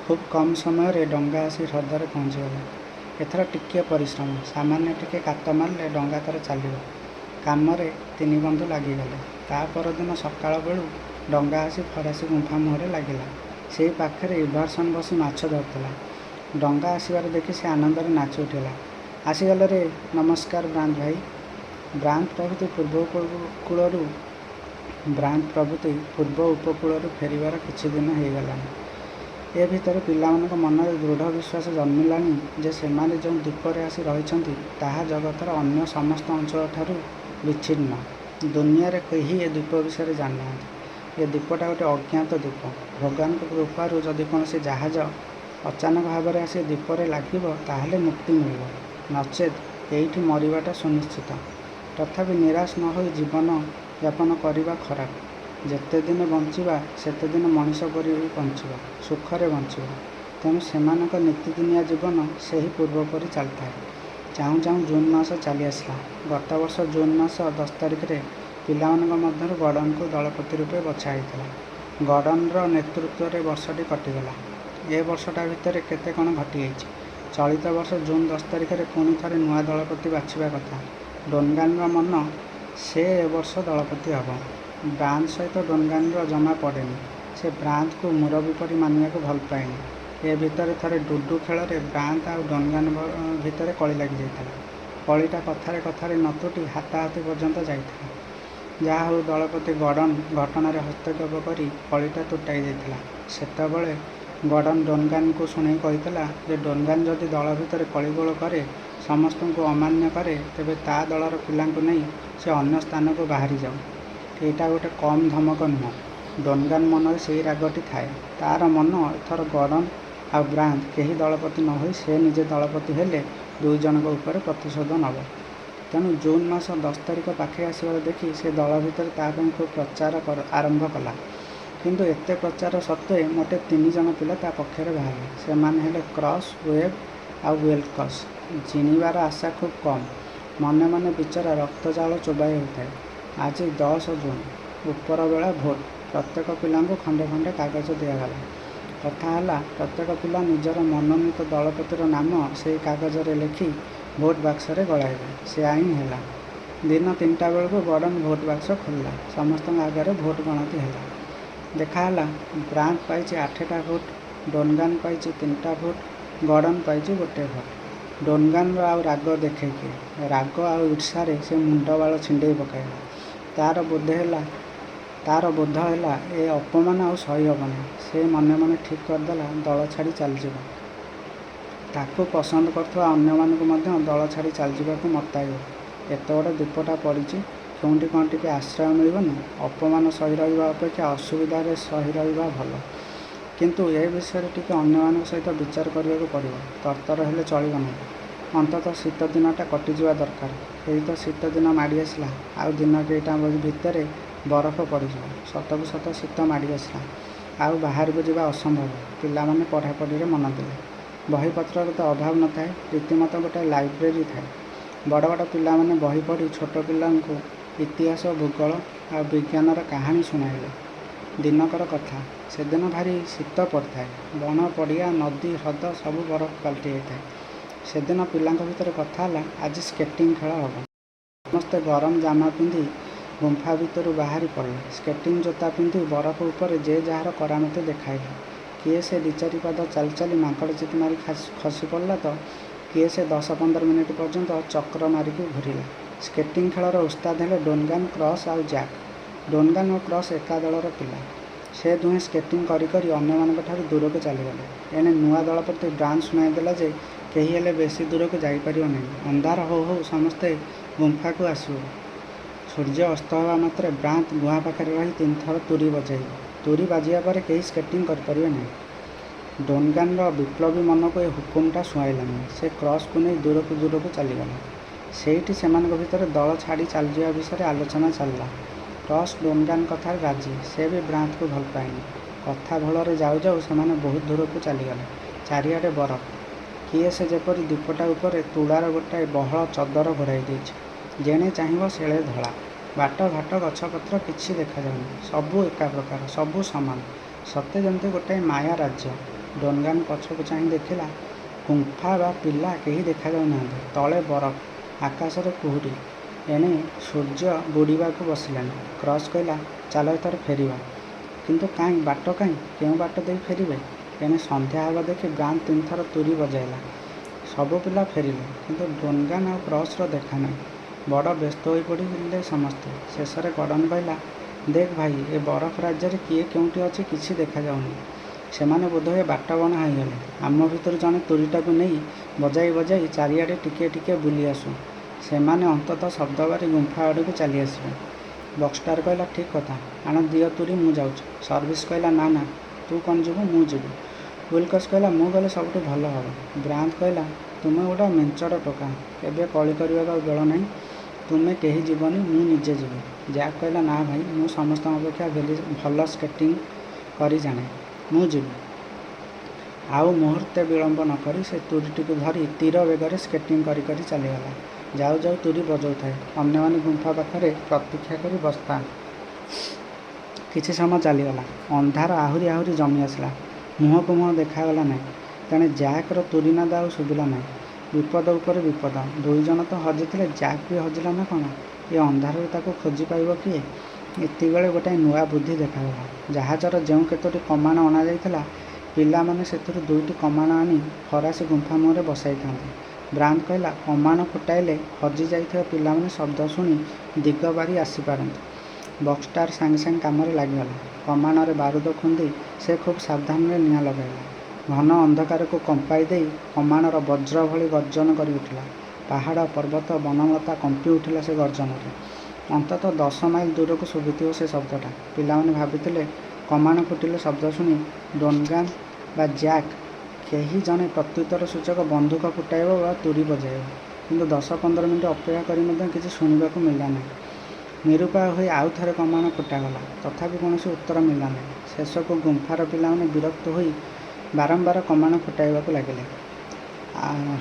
ଖୁବ୍ କମ୍ ସମୟରେ ଡଙ୍ଗା ଆସି ହ୍ରଦରେ ପହଞ୍ଚିଗଲା। ଏଥର ଟିକିଏ ପରିଶ୍ରମ, ସାମାନ୍ୟ ଟିକେ କାତ ମାରିଲେ ଡଙ୍ଗା ତାର ଚାଲିବ। କାମରେ ତିନି ବନ୍ଧୁ ଲାଗିଗଲେ। ତା ପରଦିନ ସକାଳ ବେଳୁ ଡଙ୍ଗା ଆସି ଫରାସୀ ଗୁମ୍ଫା ମୁହଁରେ ଲାଗିଲା। ସେଇ ପାଖରେ ଇଭରସନ୍ ବସି ମାଛ ଧରୁଥିଲା। ଡଙ୍ଗା ଆସିବାର ଦେଖି ସେ ଆନନ୍ଦରେ ନାଚି ଉଠିଲା। ଆସିଗଲ ରେ, ନମସ୍କାର ବ୍ରାଣ୍ଡ ଭାଇ। ବ୍ରାଣ୍ଡ ପ୍ରଭୃତି ପୂର୍ବ ଉପକୂଳରୁ ଫେରିବାର କିଛି ଦିନ ହେଇଗଲାଣି। ଏ ଭିତରେ ପିଲାମାନଙ୍କ ମନରେ ଦୃଢ଼ ବିଶ୍ୱାସ ଜନ୍ମିଲାଣି ଯେ ସେମାନେ ଯେଉଁ ଦ୍ୱୀପରେ ଆସି ରହିଛନ୍ତି ତାହା ଜଗତର ଅନ୍ୟ ସମସ୍ତ ଅଞ୍ଚଳଠାରୁ ବିଚ୍ଛିନ୍ନ। ଦୁନିଆରେ କେହି ଏ ଦ୍ୱୀପ ବିଷୟରେ ଜାଣିନାହାନ୍ତି। ଏ ଦ୍ୱୀପଟା ଗୋଟେ ଅଜ୍ଞାତ ଦ୍ୱୀପ। ଭଗବାନଙ୍କ କୃପାରୁ ଯଦି କୌଣସି ଜାହାଜ ଅଚାନକ ଭାବରେ ଆସି ଦ୍ୱୀପରେ ଲାଗିବ ତାହେଲେ ମୁକ୍ତି ମିଳିବ, ନଚେତ୍ ଏଇଠି ମରିବାଟା ସୁନିଶ୍ଚିତ। ତଥାପି ନିରାଶ ନ ହୋଇ ଜୀବନ ଯାପନ କରିବା ଖରାପ। ଯେତେ ଦିନ ବଞ୍ଚିବା ସେତେ ଦିନ ମଣିଷ ପରି ବଞ୍ଚିବା, ସୁଖରେ ବଞ୍ଚିବା। ତେଣୁ ସେମାନଙ୍କ ନୀତିଦିନିଆ ଜୀବନ ସେହି ପୂର୍ବ ପରି ଚାଲିଥାଏ। ଚାହୁଁ ଚାହୁଁ ଜୁନ୍ ମାସ ଚାଲି ଆସିଲା। ଗତ ବର୍ଷ ଜୁନ୍ ମାସ 10 ତାରିଖରେ ପିଲାମାନଙ୍କ ମଧ୍ୟରୁ ଗଡ଼ନକୁ ଦଳପତି ରୂପେ ବଛା ହୋଇଥିଲା। ଗଡ଼ନର ନେତୃତ୍ୱରେ ବର୍ଷଟି କଟିଗଲା। ଏ ବର୍ଷଟା ଭିତରେ କେତେ କ'ଣ ଘଟିଯାଇଛି। ଚଳିତ ବର୍ଷ ଜୁନ୍ 10 ତାରିଖରେ ପୁଣି ଥରେ ନୂଆ ଦଳପତି ବାଛିବା କଥା। ଡୋନଗାନର ମନ, ସେ ଏ ବର୍ଷ ଦଳପତି ହେବ। ବ୍ରାଣ୍ଡ ସହିତ ଡୋନଗାନର ଜମା ପଡ଼େନି। ସେ ବ୍ରାଣ୍ଡକୁ ମୁରବୀ ପରି ମାନିବାକୁ ଭଲ ପାଏନି। ଏ ଭିତରେ ଥରେ ଡୁଡୁ ଖେଳରେ ବ୍ରାଣ୍ଡ ଆଉ ଡୋନଗାନ ଭିତରେ କଳି ଲାଗିଯାଇଥିଲା। କଳିଟା କଥାରେ କଥାରେ ନ ତୁଟି ହାତାହାତି ପର୍ଯ୍ୟନ୍ତ ଯାଇଥିଲା। ଯାହା ହେଉ ଦଳପତି ଗଡ଼ନ ଘଟଣାରେ ହସ୍ତକ୍ଷେପ କରି କଳିଟା ତୁଟାଇ ଦେଇଥିଲା। ସେତେବେଳେ ଗଡ଼ନ ଡୋନଗାନକୁ ଶୁଣାଇ କହିଥିଲା ଯେ ଡୋନଗାନ ଯଦି ଦଳ ଭିତରେ କଳିଗୋଳ କରେ, ସମସ୍ତଙ୍କୁ ଅମାନ୍ୟ କରେ, ତେବେ ତା ଦଳର ପିଲାଙ୍କୁ ନେଇ ସେ ଅନ୍ୟ ସ୍ଥାନକୁ ବାହାରି ଯାଉ। ଏଇଟା ଗୋଟେ କମ୍ ଧମକ ନୁହଁ। ଡୋନଗାନ ମନରେ ସେଇ ରାଗଟି ଥାଏ। ତାର ମନ ଏଥର ଗଡ଼ନ ଆଉ ବ୍ରାଣ୍ଡ କେହି ଦଳପତି ନ ହୋଇ ସେ ନିଜେ ଦଳପତି ହେଲେ ଦୁଇ ଜଣଙ୍କ ଉପରେ ପ୍ରତିଶୋଧ ନେବ। ତେଣୁ ଜୁନ୍ ମାସ 10 ତାରିଖ ପାଖେଇ ଆସିବାର ଦେଖି ସେ ଦଳ ଭିତରେ ତା ପାଇଁ ଖୁବ୍ ପ୍ରଚାର ଆରମ୍ଭ କଲା। କିନ୍ତୁ ଏତେ ପ୍ରଚାର ସତ୍ତ୍ୱେ ମୋଟେ 3 ଜଣ ପିଲା ତା ପକ୍ଷରେ ବାହାରିଲେ। ସେମାନେ ହେଲେ କ୍ରସ୍, ୱେବ୍ ଆଉ ୱିଲ୍କକ୍ସ। ଜିଣିବାର ଆଶା ଖୁବ୍ କମ୍। ମନେ ମନେ ବିଚରା ରକ୍ତଚାଉଳ ଚୋବାଇ ହେଉଥାଏ। ଆଜି 10 ଜୁନ୍। ଉପରବେଳା ଭୋଟ। ପ୍ରତ୍ୟେକ ପିଲାଙ୍କୁ ଖଣ୍ଡେ ଖଣ୍ଡେ କାଗଜ ଦିଆଗଲା। କଥା ହେଲା, ପ୍ରତ୍ୟେକ ପିଲା ନିଜର ମନୋନୀତ ଦଳପତିର ନାମ ସେଇ କାଗଜରେ ଲେଖି ଭୋଟ ବାକ୍ସରେ ଗଳାଇବେ। ସେ ଆଇନ ହେଲା। दिन 3टा बेलू वार्डन भोट बाक्स खोलिला। समस्त आगे भोट गणति है। देखाला ब्रांच पाई 8टा भोट, डोनगान पाई 3टा भोट, गॉर्डन पाई 1 भोट। डोनगान आउ राग देखे राग आउ ईर्षारे से मुंड बाल छिंडे पकाइला। तार बोध है ए अपमान आउ सही हेबनी। से मने मने ठीक करदेला दल छाड़ी चलଯିବ। ताकू पसंद करुवा अन्य मानक दल छाड़ी चलଯିबा मताइब। एत बड़ द्वीपटा पड़ी केउंटी कौन टिके आश्रय मिलबनी। अपमान सही रहा अपेक्षा असुविधा सही रहा भल। किंतु ए विषय टिके अन्य मानक सहित विचार करने को पड़ो। तरतर हेले चलिब ना। अंततः शीत दिनटा कटिजा दरकार। यही तो शीत दिन माड़ी आसला। आउ दिन केटा भितर बरफ पड़ सतकू सत शीत माड़ी आसला। आउ बाहर को जावा असंभव। पिला माने पढ़ापढ़ी रे मन देले। बहीपत्र तो अभाव न थाए। रीतिमत गोटे लाइब्रेरी थाए। बड़ बड़ पिला माने बही पढ़ी छोट पिला इतिहास भूगोल आ विज्ञानर कहानी शुणाइले। दिनकर कथा से दिन भारी शीत पड़ता है। बण पड़िया नदी ह्रद सब बरफ पलटि जाए। से दिन पिलांक भितर कथा है आज स्केटिंग खेल हम। समस्ते गरम जामा पिंधि गुंफा भितर बाहरी पड़े। स्केटिंग जोता पिंधि बरफ उपर जे जार करामती देखाइला। किए से 2-4 पाद चली चली माकड़ चित मारी खसी पड़ा तो किए से 10-15 मिनिट पर्यंत चक्र मारिक घूरिला। स्केटिंग खेलर उस्ताद है डोनगान क्रॉस आउ जैक। डोनगान और क्रॉस एका दलर पिला। से दुहें स्केटिंग करी करी अन्य मानक ठारू दूर को चलीगले। एने नुआ दल प्रति ब्रांच शुणाईदेला जे कहीं हेले बेसी दूर को जापर नहीं। अंधार हो समस्ते गुंफा को आसू। सूर्य अस्त हवा मात्रे ब्रांच गुहा पाखे रही 3 थर तुरी बजाइब। तुरी बाजिया पर कहीं स्केटिंग करें नहीं। डोनगान विप्लवी मन को यह हुकुमटा शुआइलानी। से क्रॉस को नहीं दूर को चलीगला। सेठी से भीतर दल छाड़ी चल जावा विषय आलोचना चलला। क्रॉस डोनगान कथार राजी। से भी ब्रांच को भल पाएनी। कथा भलरे जाऊ जाऊ से बहुत दूर को चलीगले। चारिआडे बरफ। किए से जेपरी द्वीपटा उपर तुलार गोटाए बहल चदर घोड़ाई देछि। जेने चाहिए सेळे धला। बाट घाट गछपत्र किछि देखा जाउनी। सबू एका प्रकार, सबू समान। सते जमते गोटाए माया राज्य। डोनगान पछकु चाहि देखिला। गुंफा बा पिला केही देखा जाउ नाहांती। तले बरफ, आकाशरे कुहुडी। एणे सूर्य बुड़ीबा को बसिलानी। क्रॉस कहला चल एथर फेरिबा। किंतु काई बाट काई केउ बाट दे फेरिबे। एणे संध्या हवा देखि ब्रांच 3 थर तुरी बजाइला। सबु पिला फेरिले। किंतु डोनगान और क्रॉस देखा नहीं। बड़ व्यस्त हो पड़े समस्ते। शेष में गॉर्डन कहला देख भाई ए बरफ राज्य किए केउंटी अच्छी किसी देखा जाऊनी। सेमाने बोधहुए बाट बणा होगले। आम भर जड़े तुरीटा को नहीं बजाई बजाई चारिआडे टिके टिके बुली आसू। सेमाने अंततः शब्द बारी गुंफा आड़ को चली आसबे। बक्सटार कहला ठीक कथा आण दियो तुरी मु जाऊँ। सर्विस कहला ना ना तू कौन जीवु मु जीवु। विल्कस कहला मु गले सबुठ भल हम। ब्रांच कहला तुम्हें गोटा मेंचड़ टोका एवं कली करने बेल ना। तुम्हें कहीं जीवनी मु निजे जीवी। जैक कहला ना भाई मु समस्त अपेक्षा भल स्केटिंग करी जाने मु जीवी। आउ मुहूर्ते विलंब नक से तुरीटी को धरी तीर बेगर स्केटिंग करी करी चलीगला। जाऊ जाऊ तुरी बजाऊ थाए। अन्य माने गुंफा पाखरे प्रतीक्षा करी बसता। किछि समय चलीगला। अंधार आहुरी आहुरी जमी आसला। मुह को मुह देखागला ना। तेणे जैक्र तुरीनाद आउ शुभिला ना। विपद उपर विपद। 2 जन तो हजि जैक भी हजिला ना कौन। ये अंधार खोजी पाइब किए। एति बेले गोटाए नुआ बुद्धि देखागला। जहाजर जो केतोटी कमान अणा जाइथिला पिला माने सेथिरु 2टी कमान आनी फरासी गुंफा मुहरे बसाई थांते। ब्रांच कहला कमान फुटाइले हजि जाइथिबा पिला माने शब्द शुणी दिग बारी आसी पारंते। बक्सटार सांगे सांगे काम लगिगला। कमान बारूद खुंदी से खूब सावधान निआं लगाइला। घन अंधकार को कंपाई दे कमाणर वज्र भली गर्जन कर उठिला। पहाड़ पर्वत बनलता कंपी उठिला से गर्जन। अंततः 10 माइल दूर को शुभुथिव से शब्दटा। पिला माने भाबिथिले कमान फुटिले शब्द शुणी डोनगान बा जैक केही जने प्रत्युत्तर सूचक बंदूक फुटाइब बा तुरी बजाइब। किंतु 10-15 मिनिट अपेक्षा करी मध्य किछि शुणिबाकु मिला नहीं। निरुपाय होई आउ थरे कमान फुटागला। तथापि कौनसी उत्तर मिला नहीं। शेष को गुंफार पिला माने विरक्त होई बारंबार कमान फुटाइबाकु लागिले।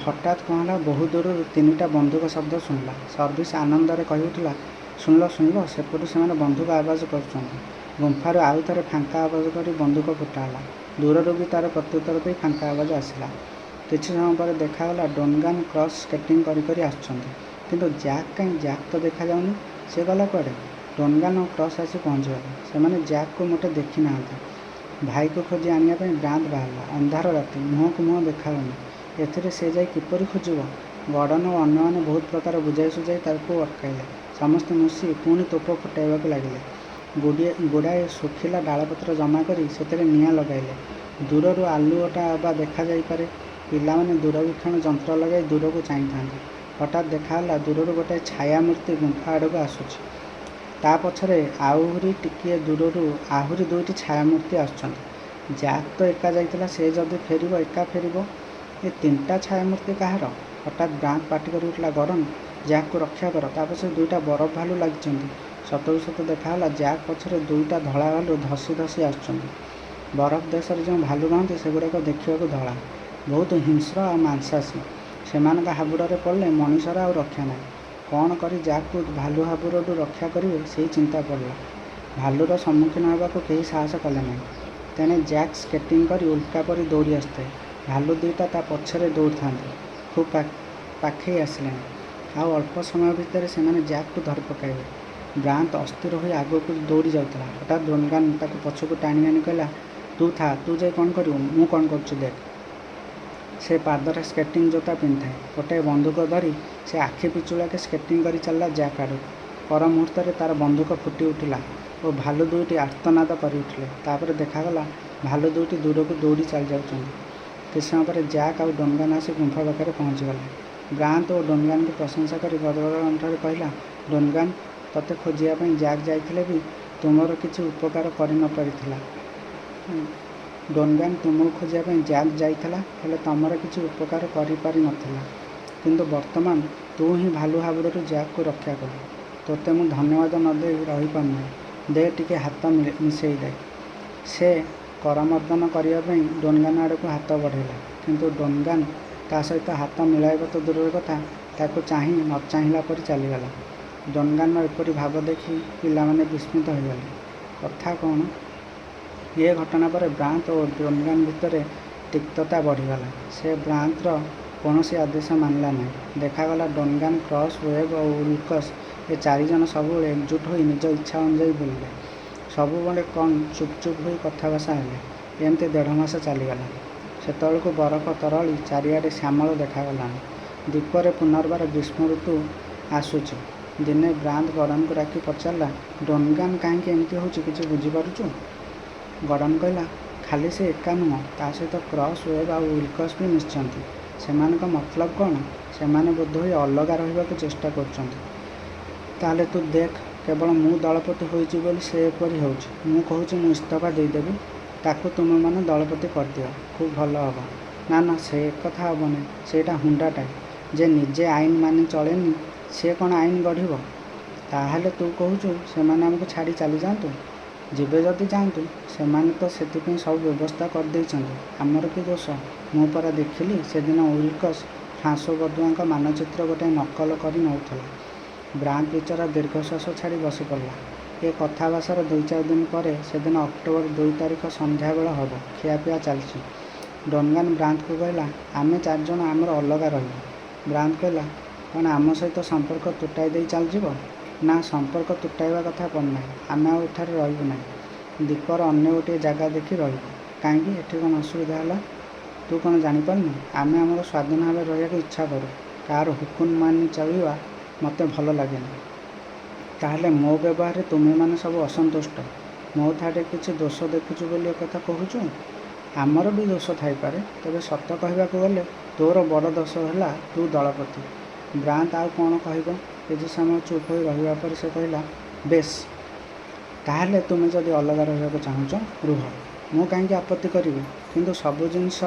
हठात कहला बहु दूर 3टा बंदूक शब्द शुणिला। सर्विस आनंदरे कहि उठिला शुणल शुणल सेपटू से बंदूक आवाज कर। गुंफार आउ थे फांका आवाज कर बंदूक फुटाला। दूर भी तार प्रत्युत्तर दे फांका आवाज आसला। किछि समय पर देखागला डोनगान क्रॉस स्केटिंग करी करी आसुछन्ति। କିନ୍ତୁ ଜ୍ୟାକ୍ କାହିଁ? ଜ୍ୟାକ୍ ତ ଦେଖାଯାଉନି। ସେ ଗଲା କୁଆଡ଼େ? ଡନ୍ଗାନ୍ ଓ କ୍ରସ୍ ଆସି ପହଞ୍ଚିଗଲେ। ସେମାନେ ଜ୍ୟାକ୍କୁ ମୋଟେ ଦେଖି ନାହାନ୍ତି। ଭାଇକୁ ଖୋଜି ଆଣିବା ପାଇଁ ବ୍ରାଣ୍ଡ ବାହାରିଲା। ଅନ୍ଧାର ରାତି, ମୁହଁକୁ ମୁହଁ ଦେଖାଗନି। ଏଥିରେ ସେ ଯାଇ କିପରି ଖୋଜିବ? ଗର୍ଡ଼ନ ଓ ଅନ୍ୟମାନେ ବହୁତ ପ୍ରକାର ବୁଝାଇ ସୁଝାଇ ତାକୁ ଅଟକାଇଲେ। ସମସ୍ତେ ମିଶି ପୁଣି ତୋପ ଫୁଟାଇବାକୁ ଲାଗିଲେ। ଗୁଡ଼ାଏ ଶୁଖିଲା ଡାଳପତ୍ର ଜମା କରି ସେଥିରେ ନିଆଁ ଲଗାଇଲେ। ଦୂରରୁ ଆଲୁଅଟା ଅବା ଦେଖାଯାଇପାରେ। ପିଲାମାନେ ଦୂରବୀକ୍ଷଣ ଯନ୍ତ୍ର ଲଗାଇ ଦୂରକୁ ଚାହିଁଥାନ୍ତି। ହଠାତ୍ ଦେଖାଗଲା ଦୂରରୁ ଗୋଟାଏ ଛାୟାମୂର୍ତ୍ତି ଗୁମ୍ଫା ଆଡ଼କୁ ଆସୁଛି। ତା ପଛରେ ଆହୁରି ଟିକିଏ ଦୂରରୁ ଆହୁରି ଦୁଇଟି ଛାୟାମୂର୍ତ୍ତି ଆସୁଛନ୍ତି। ଜ୍ୟାକ୍ ତ ଏକା ଯାଇଥିଲା, ସେ ଯଦି ଫେରିବ ଏକା ଫେରିବ। ଏ ତିନିଟା ଛାୟାମୂର୍ତ୍ତି କାହାର? ହଠାତ୍ ବ୍ରାଣ୍ଡ ପାଟି କରି ଉଠିଲା, ଗର୍ଡ଼ନ, ଜ୍ୟାକ୍କୁ ରକ୍ଷା କର। ତା ପଛରେ ଦୁଇଟା ବରଫ ଭାଲୁ ଲାଗିଛନ୍ତି। ସତକୁ ସତ ଦେଖାଗଲା ଜ୍ୟାକ୍ ପଛରେ ଦୁଇଟା ଧଳା ଭାଲୁ ଧସି ଧସି ଆସୁଛନ୍ତି। ବରଫ ଦେଶରେ ଯେଉଁ ଭାଲୁ ରହନ୍ତି ସେଗୁଡ଼ାକ ଦେଖିବାକୁ ଧଳା, ବହୁତ ହିଂସ୍ର ଆଉ ମାଂସାଶୀ। ସେମାନଙ୍କ ହାବୁଡ଼ରେ ପଡ଼ିଲେ ମଣିଷର ଆଉ ରକ୍ଷା ନାହିଁ। କ'ଣ କରି ଜ୍ୟାକ୍କୁ ଭାଲୁ ହାବୁଡ଼ରୁ ରକ୍ଷା କରିବେ ସେଇ ଚିନ୍ତା ପଡ଼ିଲା। ଭାଲୁର ସମ୍ମୁଖୀନ ହେବାକୁ କେହି ସାହସ କଲେ ନାହିଁ। ତେଣେ ଜ୍ୟାକ୍ ସ୍କେଟିଂ କରି ଉଲ୍କା ପରି ଦୌଡ଼ି ଆସିଥାଏ। ଭାଲୁ ଦୁଇଟା ତା ପଛରେ ଦୌଡ଼ିଥାନ୍ତି। ଖୁବ୍ ପାଖେଇ ଆସିଲେଣି। ଆଉ ଅଳ୍ପ ସମୟ ଭିତରେ ସେମାନେ ଜ୍ୟାକ୍କୁ ଧରି ପକାଇବେ। ବ୍ରାଣ୍ଡ ଅସ୍ଥିର ହୋଇ ଆଗକୁ ଦୌଡ଼ି ଯାଉଥିଲା। ହଠାତ୍ ଡନ୍ଗାନ୍ ତାକୁ ପଛକୁ ଟାଣି ଆଣି କହିଲା, ତୁ ଥା, ତୁ ଯାଇ କ'ଣ କରିବୁ? ମୁଁ କ'ଣ କରୁଛି ଦେଖ। ସେ ପାଦରେ ସ୍କେଟିଂ ଜୋତା ପିନ୍ଧିଥାଏ। ଗୋଟାଏ ବନ୍ଧୁକ ଧରି ସେ ଆଖି ପିଛୁଳାକେ ସ୍କେଟିଂ କରି ଚାଲିଲା ଜ୍ୟାକ୍ ଆଡ଼କୁ। ପର ମୁହୂର୍ତ୍ତରେ ତା'ର ବନ୍ଧୁକ ଫୁଟି ଉଠିଲା ଓ ଭାଲୁ ଦୁଇଟି ଆର୍ତ୍ତନାଦ କରି ଉଠିଲେ। ତାପରେ ଦେଖାଗଲା ଭାଲୁ ଦୁଇଟି ଦୂରକୁ ଦୌଡ଼ି ଚାଲି ଯାଉଛନ୍ତି। କିଛି ସମୟ ପରେ ଜ୍ୟାକ୍ ଆଉ ଡନ୍ଗାନ୍ ଆସି ଗୁମ୍ଫା ପାଖରେ ପହଞ୍ଚିଗଲେ। ବ୍ରାଣ୍ଡ ଓ ଡନ୍ଗାନ୍କୁ ପ୍ରଶଂସା କରି ଗଦଗଦ କଣ୍ଠରେ କହିଲା, ଡନ୍ଗାନ୍, ତୋତେ ଖୋଜିବା ପାଇଁ ଜ୍ୟାକ୍ ଯାଇଥିଲେ ବି ତୁମର କିଛି ଉପକାର କରି ନ ପାରିଥିଲା। ଡନ୍ଗାନ୍, ତୁମକୁ ଖୋଜିବା ପାଇଁ ଜ୍ୟାକ୍ ଯାଇଥିଲା, ହେଲେ ତମର କିଛି ଉପକାର କରିପାରି ନଥିଲା। କିନ୍ତୁ ବର୍ତ୍ତମାନ ତୁ ହିଁ ଭାଲୁ ହାବୁଡ଼ରୁ ଜ୍ୟାକ୍କୁ ରକ୍ଷା କଲୁ। ତୋତେ ମୁଁ ଧନ୍ୟବାଦ ନ ଦେଇ ରହିପାରୁନାହିଁ। ଦେ ଟିକେ ହାତ ମିଶେଇ ଦେ। ସେ କରମର୍ଦ୍ଦନ କରିବା ପାଇଁ ଡନ୍ଗାନ୍ ଆଡ଼କୁ ହାତ ବଢ଼ାଇଲା। କିନ୍ତୁ ଡନ୍ଗାନ୍ ତା ସହିତ ହାତ ମିଳାଇବା ତ ଦୂରର କଥା, ତାକୁ ଚାହିଁ ନ ଚାହିଁଲା ପରି ଚାଲିଗଲା। ଡନ୍ଗାନ୍ର ଏପରି ଭାବ ଦେଖି ପିଲାମାନେ ବିସ୍ମିତ ହୋଇଗଲେ। କଥା କ'ଣ? ଏ ଘଟଣା ପରେ ବ୍ରାଣ୍ଡ ଓ ଡନ୍ଗାନ୍ ଭିତରେ ତିକ୍ତତା ବଢ଼ିଗଲା। ସେ ବ୍ରାଣ୍ଡର କୌଣସି ଆଦେଶ ମାନିଲା ନାହିଁ। ଦେଖାଗଲା ଡନ୍ଗାନ୍, କ୍ରସ୍, ୱେବ୍ ଓ ଉଲ୍କସ୍ ଏ ଚାରିଜଣ ସବୁବେଳେ ଏକଜୁଟ ହୋଇ ନିଜ ଇଚ୍ଛା ଅନୁଯାୟୀ ବୁଲିଲେ। ସବୁବେଳେ କ'ଣ ଚୁପ୍ ଚୁପ୍ ହୋଇ କଥାଭାଷା ହେଲେ। ଏମିତି 1.5 ମାସ ଚାଲିଗଲା। ସେତେବେଳକୁ ବରଫ ତରଳି ଚାରିଆଡ଼େ ଶ୍ୟାମଳ ଦେଖାଗଲାଣି। ଦ୍ୱୀପରେ ପୁନର୍ବାର ଗ୍ରୀଷ୍ମ ଋତୁ ଆସୁଛି। ଦିନେ ବ୍ରାଣ୍ଡ ଗର୍ଡ଼ନକୁ ଡାକି ପଚାରିଲା, ଡନ୍ଗାନ୍ କାହିଁକି ଏମିତି ହେଉଛି କିଛି ବୁଝିପାରୁଛୁ? ଗର୍ଡ଼ନ କହିଲା, ଖାଲି ସେ ଏକା ନୁହଁ, ତା ସହିତ କ୍ରସ୍, ୱେବ୍ ଆଉ ଉଲ୍କସ୍ ବି ମିଶିଛନ୍ତି। ସେମାନଙ୍କ ମତଲବ କ'ଣ? ସେମାନେ ବୋଧହୁଏ ଅଲଗା ରହିବାକୁ ଚେଷ୍ଟା କରୁଛନ୍ତି। ତାହେଲେ ତୁ ଦେଖ, କେବଳ ମୁଁ ଦଳପତି ହୋଇଛି ବୋଲି ସେ ଏପରି ହେଉଛି। ମୁଁ କହୁଛି ମୁଁ ଇସ୍ତଫା ଦେଇଦେବି। ତାକୁ ତୁମେମାନେ ଦଳପତି କରିଦିଅ, ଖୁବ୍ ଭଲ ହେବ। ନା ନା, ସେ କଥା ହେବନି। ସେଇଟା ହୁଣ୍ଡାଟାଏ, ଯେ ନିଜେ ଆଇନ ମାନି ଚଳେନି, ସେ କ'ଣ ଆଇନ ଗଢ଼ିବ? ତାହେଲେ ତୁ କହୁଛୁ ସେମାନେ ଆମକୁ ଛାଡ଼ି ଚାଲିଯାଆନ୍ତୁ? ଯିବେ ଯଦି ଯାଆନ୍ତୁ। ସେମାନେ ତ ସେଥିପାଇଁ ସବୁ ବ୍ୟବସ୍ଥା କରିଦେଇଛନ୍ତି। ଆମର କି ଦୋଷ? ମୁଁ ପରା ଦେଖିଲି ସେଦିନ ଉଲ୍କସ୍ ଫ୍ରାନ୍ସୋ ବଦୁଆଙ୍କ ମାନଚିତ୍ର ଗୋଟାଏ ନକଲ କରି ନେଉଥିଲା। ବ୍ରାଣ୍ଡ ବିଚରା ଦୀର୍ଘଶ୍ୱାସ ଛାଡ଼ି ବସି ପଡ଼ିଲା। ଏ କଥାଭାଷାର 2-4 ଦିନ ପରେ ସେଦିନ ଅକ୍ଟୋବର 2 ତାରିଖ ସନ୍ଧ୍ୟାବେଳ ହେବ। ଖିଆପିଆ ଚାଲିଛି। ଡନ୍ଗାନ୍ ବ୍ରାଣ୍ଡକୁ କହିଲା, ଆମେ 4 ଜଣ ଆମର ଅଲଗା ରହିବୁ। ବ୍ରାଣ୍ଡ କହିଲା, କ'ଣ ଆମ ସହିତ ସମ୍ପର୍କ ତୁଟାଇ ଦେଇ ଚାଲିଯିବ? ନା, ସମ୍ପର୍କ ତୁଟାଇବା କଥା ପଡ଼ିନାହିଁ। ଆମେ ଆଉ ଏଠାରେ ରହିବୁ ନାହିଁ। ଦ୍ୱୀପର ଅନ୍ୟ ଗୋଟିଏ ଜାଗା ଦେଖି ରହିବୁ। କାହିଁକି? ଏଠି କ'ଣ ଅସୁବିଧା ହେଲା? ତୁ କ'ଣ ଜାଣିପାରୁନୁ? ଆମେ ଆମର ସ୍ୱାଧୀନ ଭାବେ ରହିବାକୁ ଇଚ୍ଛା କରୁ। କାହାର ହୁକୁମ ମାନି ଚଳିବା ମୋତେ ଭଲ ଲାଗେନି। ତାହେଲେ ମୋ ବ୍ୟବହାରରେ ତୁମେମାନେ ସବୁ ଅସନ୍ତୁଷ୍ଟ। ମୋ ଠାରେ କିଛି ଦୋଷ ଦେଖୁଛୁ ବୋଲି ଏକଥା କହୁଛୁ? ଆମର ବି ଦୋଷ ଥାଇପାରେ। ତେବେ ସତ କହିବାକୁ ଗଲେ ତୋର ବଡ଼ ଦୋଷ ହେଲା ତୁ ଦଳପତି। ବ୍ରାଣ୍ଡ ଆଉ କ'ଣ କହିବ? କିଛି ସମୟ ଚୁପ୍ ହୋଇ ରହିବା ପରେ ସେ କହିଲା, ବେଶ୍, ତାହେଲେ ତୁମେ ଯଦି ଅଲଗା ରହିବାକୁ ଚାହୁଁଛ, ରୁହ। ମୁଁ କାହିଁକି ଆପତ୍ତି କରିବି? କିନ୍ତୁ ସବୁ ଜିନିଷ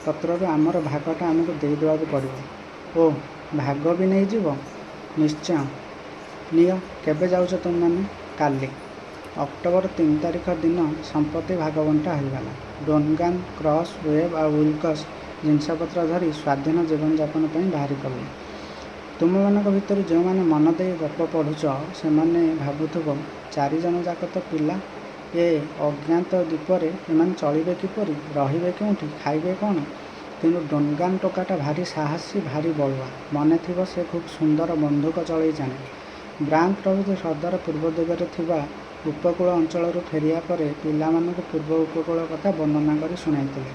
ପତ୍ରରୁ ଆମର ଭାଗଟା ଆମକୁ ଦେଇଦେବାକୁ ପଡ଼ିବ। ଓଃ, ଭାଗ ବି ନେଇଯିବ? ନିଶ୍ଚୟ। ନିଅ। କେବେ ଯାଉଛ ତୁମେମାନେ? କାଲି। ଅକ୍ଟୋବର 3 ତାରିଖ ଦିନ ସମ୍ପତ୍ତି ଭାଗବଣ୍ଟା ହୋଇଗଲା। ଡନ୍ଗାନ୍, କ୍ରସ୍, ୱେବ୍ ଆଉ ଉଲ୍କସ୍ ଜିନିଷପତ୍ର ଧରି ସ୍ୱାଧୀନ ଜୀବନଯାପନ ପାଇଁ ବାହାରି ପଡ଼ିଲେ। ତୁମମାନଙ୍କ ଭିତରୁ ଯେଉଁମାନେ ମନ ଦେଇ ଗପ ପଢ଼ୁଛ, ସେମାନେ ଭାବୁଥିବ, 4 ଜଣ ଯାକ ତ ପିଲା। ଏ ଅଜ୍ଞାତ ଦ୍ୱୀପରେ ଏମାନେ ଚଳିବେ କିପରି? ରହିବେ କେଉଁଠି? ଖାଇବେ କ'ଣ? କିନ୍ତୁ ଡନ୍ଗାନ୍ ଟୋକାଟା ଭାରି ସାହସୀ, ଭାରି ବଳୁଆ। ମନେ ଥିବ ସେ ଖୁବ୍ ସୁନ୍ଦର ବନ୍ଧୁକ ଚଳେଇ ଜାଣେ। ବ୍ରାଉନ୍ ପ୍ରଭୃତି ହ୍ରଦର ପୂର୍ବ ଦିଗରେ ଥିବା ଉପକୂଳ ଅଞ୍ଚଳରୁ ଫେରିବା ପରେ ପିଲାମାନଙ୍କୁ ପୂର୍ବ ଉପକୂଳ କଥା ବର୍ଣ୍ଣନା କରି ଶୁଣାଇଥିଲେ।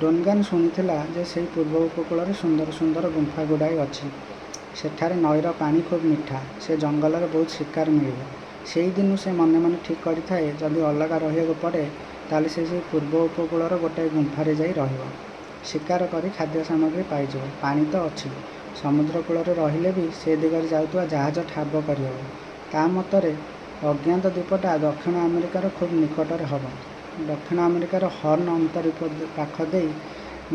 ଡନ୍ଗାନ୍ ଶୁଣିଥିଲା ଯେ ସେହି ପୂର୍ବ ଉପକୂଳରେ ସୁନ୍ଦର ସୁନ୍ଦର ଗୁମ୍ଫା ଗୁଡ଼ାଏ ଅଛି। ସେଠାରେ ନଈର ପାଣି ଖୁବ୍ ମିଠା। ସେ ଜଙ୍ଗଲରେ ବହୁତ ଶିକାର ମିଳିବ। ସେଇଦିନୁ ସେ ମନେ ମନେ ଠିକ୍ କରିଥାଏ, ଯଦି ଅଲଗା ରହିବାକୁ ପଡ଼େ ତାହେଲେ ସେ ସେହି ପୂର୍ବ ଉପକୂଳର ଗୋଟାଏ ଗୁମ୍ଫାରେ ଯାଇ ରହିବ। ଶିକାର କରି ଖାଦ୍ୟ ସାମଗ୍ରୀ ପାଇଯିବ। ପାଣି ତ ଅଛି। ସମୁଦ୍ର କୂଳରେ ରହିଲେ ବି ସେ ଦିଗରେ ଯାଉଥିବା ଜାହାଜ ଠାବ କରିହେବ। ତା ମତରେ ଅଜ୍ଞାତ ଦ୍ୱୀପଟା ଦକ୍ଷିଣ ଆମେରିକାର ଖୁବ୍ ନିକଟରେ ହେବ। ଦକ୍ଷିଣ ଆମେରିକାର ହର୍ଣ୍ଣ ଅନ୍ତରୀପ ପାଖ ଦେଇ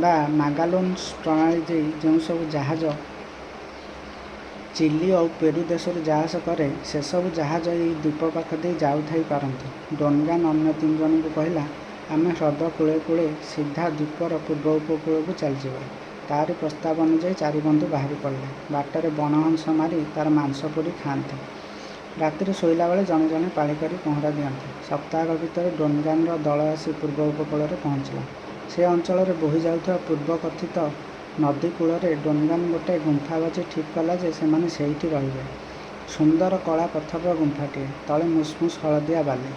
ବା ମାଗାଲ୍ଲୋନ୍ସ ପ୍ରଣାଳୀ ଦେଇ ଯେଉଁ ସବୁ ଜାହାଜ ଚିଲି ଓ ପେରୁ ଦେଶରୁ ଜାହାଜ କରେ, ସେସବୁ ଜାହାଜ ଏହି ଦ୍ୱୀପ ପାଖ ଦେଇ ଯାଉଥାଇ ପାରନ୍ତି। ଡନ୍ଗାନ୍ ଅନ୍ୟ 3 ଜଣଙ୍କୁ କହିଲା, ଆମେ ହ୍ରଦ କୂଳେ କୂଳେ ସିଧା ଦ୍ୱୀପର ପୂର୍ବ ଉପକୂଳକୁ ଚାଲିଯିବା। ତାରି ପ୍ରସ୍ତାବ ଅନୁଯାୟୀ 4 ବନ୍ଧୁ ବାହାରି ପଡ଼ିଲେ। ବାଟରେ ବଣହଂସ ମାରି ତା'ର ମାଂସ ପୋଡ଼ି ଖାଆନ୍ତି। ରାତିରେ ଶୋଇଲା ବେଳେ ଜଣେ ଜଣେ ପାଳି କରି ପହରା ଦିଅନ୍ତି। ସପ୍ତାହକ ଭିତରେ ଡନ୍ଗାନ୍‌ର ଦଳ ଆସି ପୂର୍ବ ଉପକୂଳରେ ପହଞ୍ଚିଲା। ସେ ଅଞ୍ଚଳରେ ବୋହି ଯାଉଥିବା ପୂର୍ବ କଥିତ ନଦୀ କୂଳରେ ଡନ୍ଗାନ୍ ଗୋଟାଏ ଗୁମ୍ଫା ବାଛି ଠିକ୍ କଲା ଯେ ସେମାନେ ସେଇଠି ରହିବେ। ସୁନ୍ଦର କଳା ପଥରର ଗୁମ୍ଫାଟିଏ। ତଳେ ମୁସ୍ ହଳଦିଆ ବାଲି।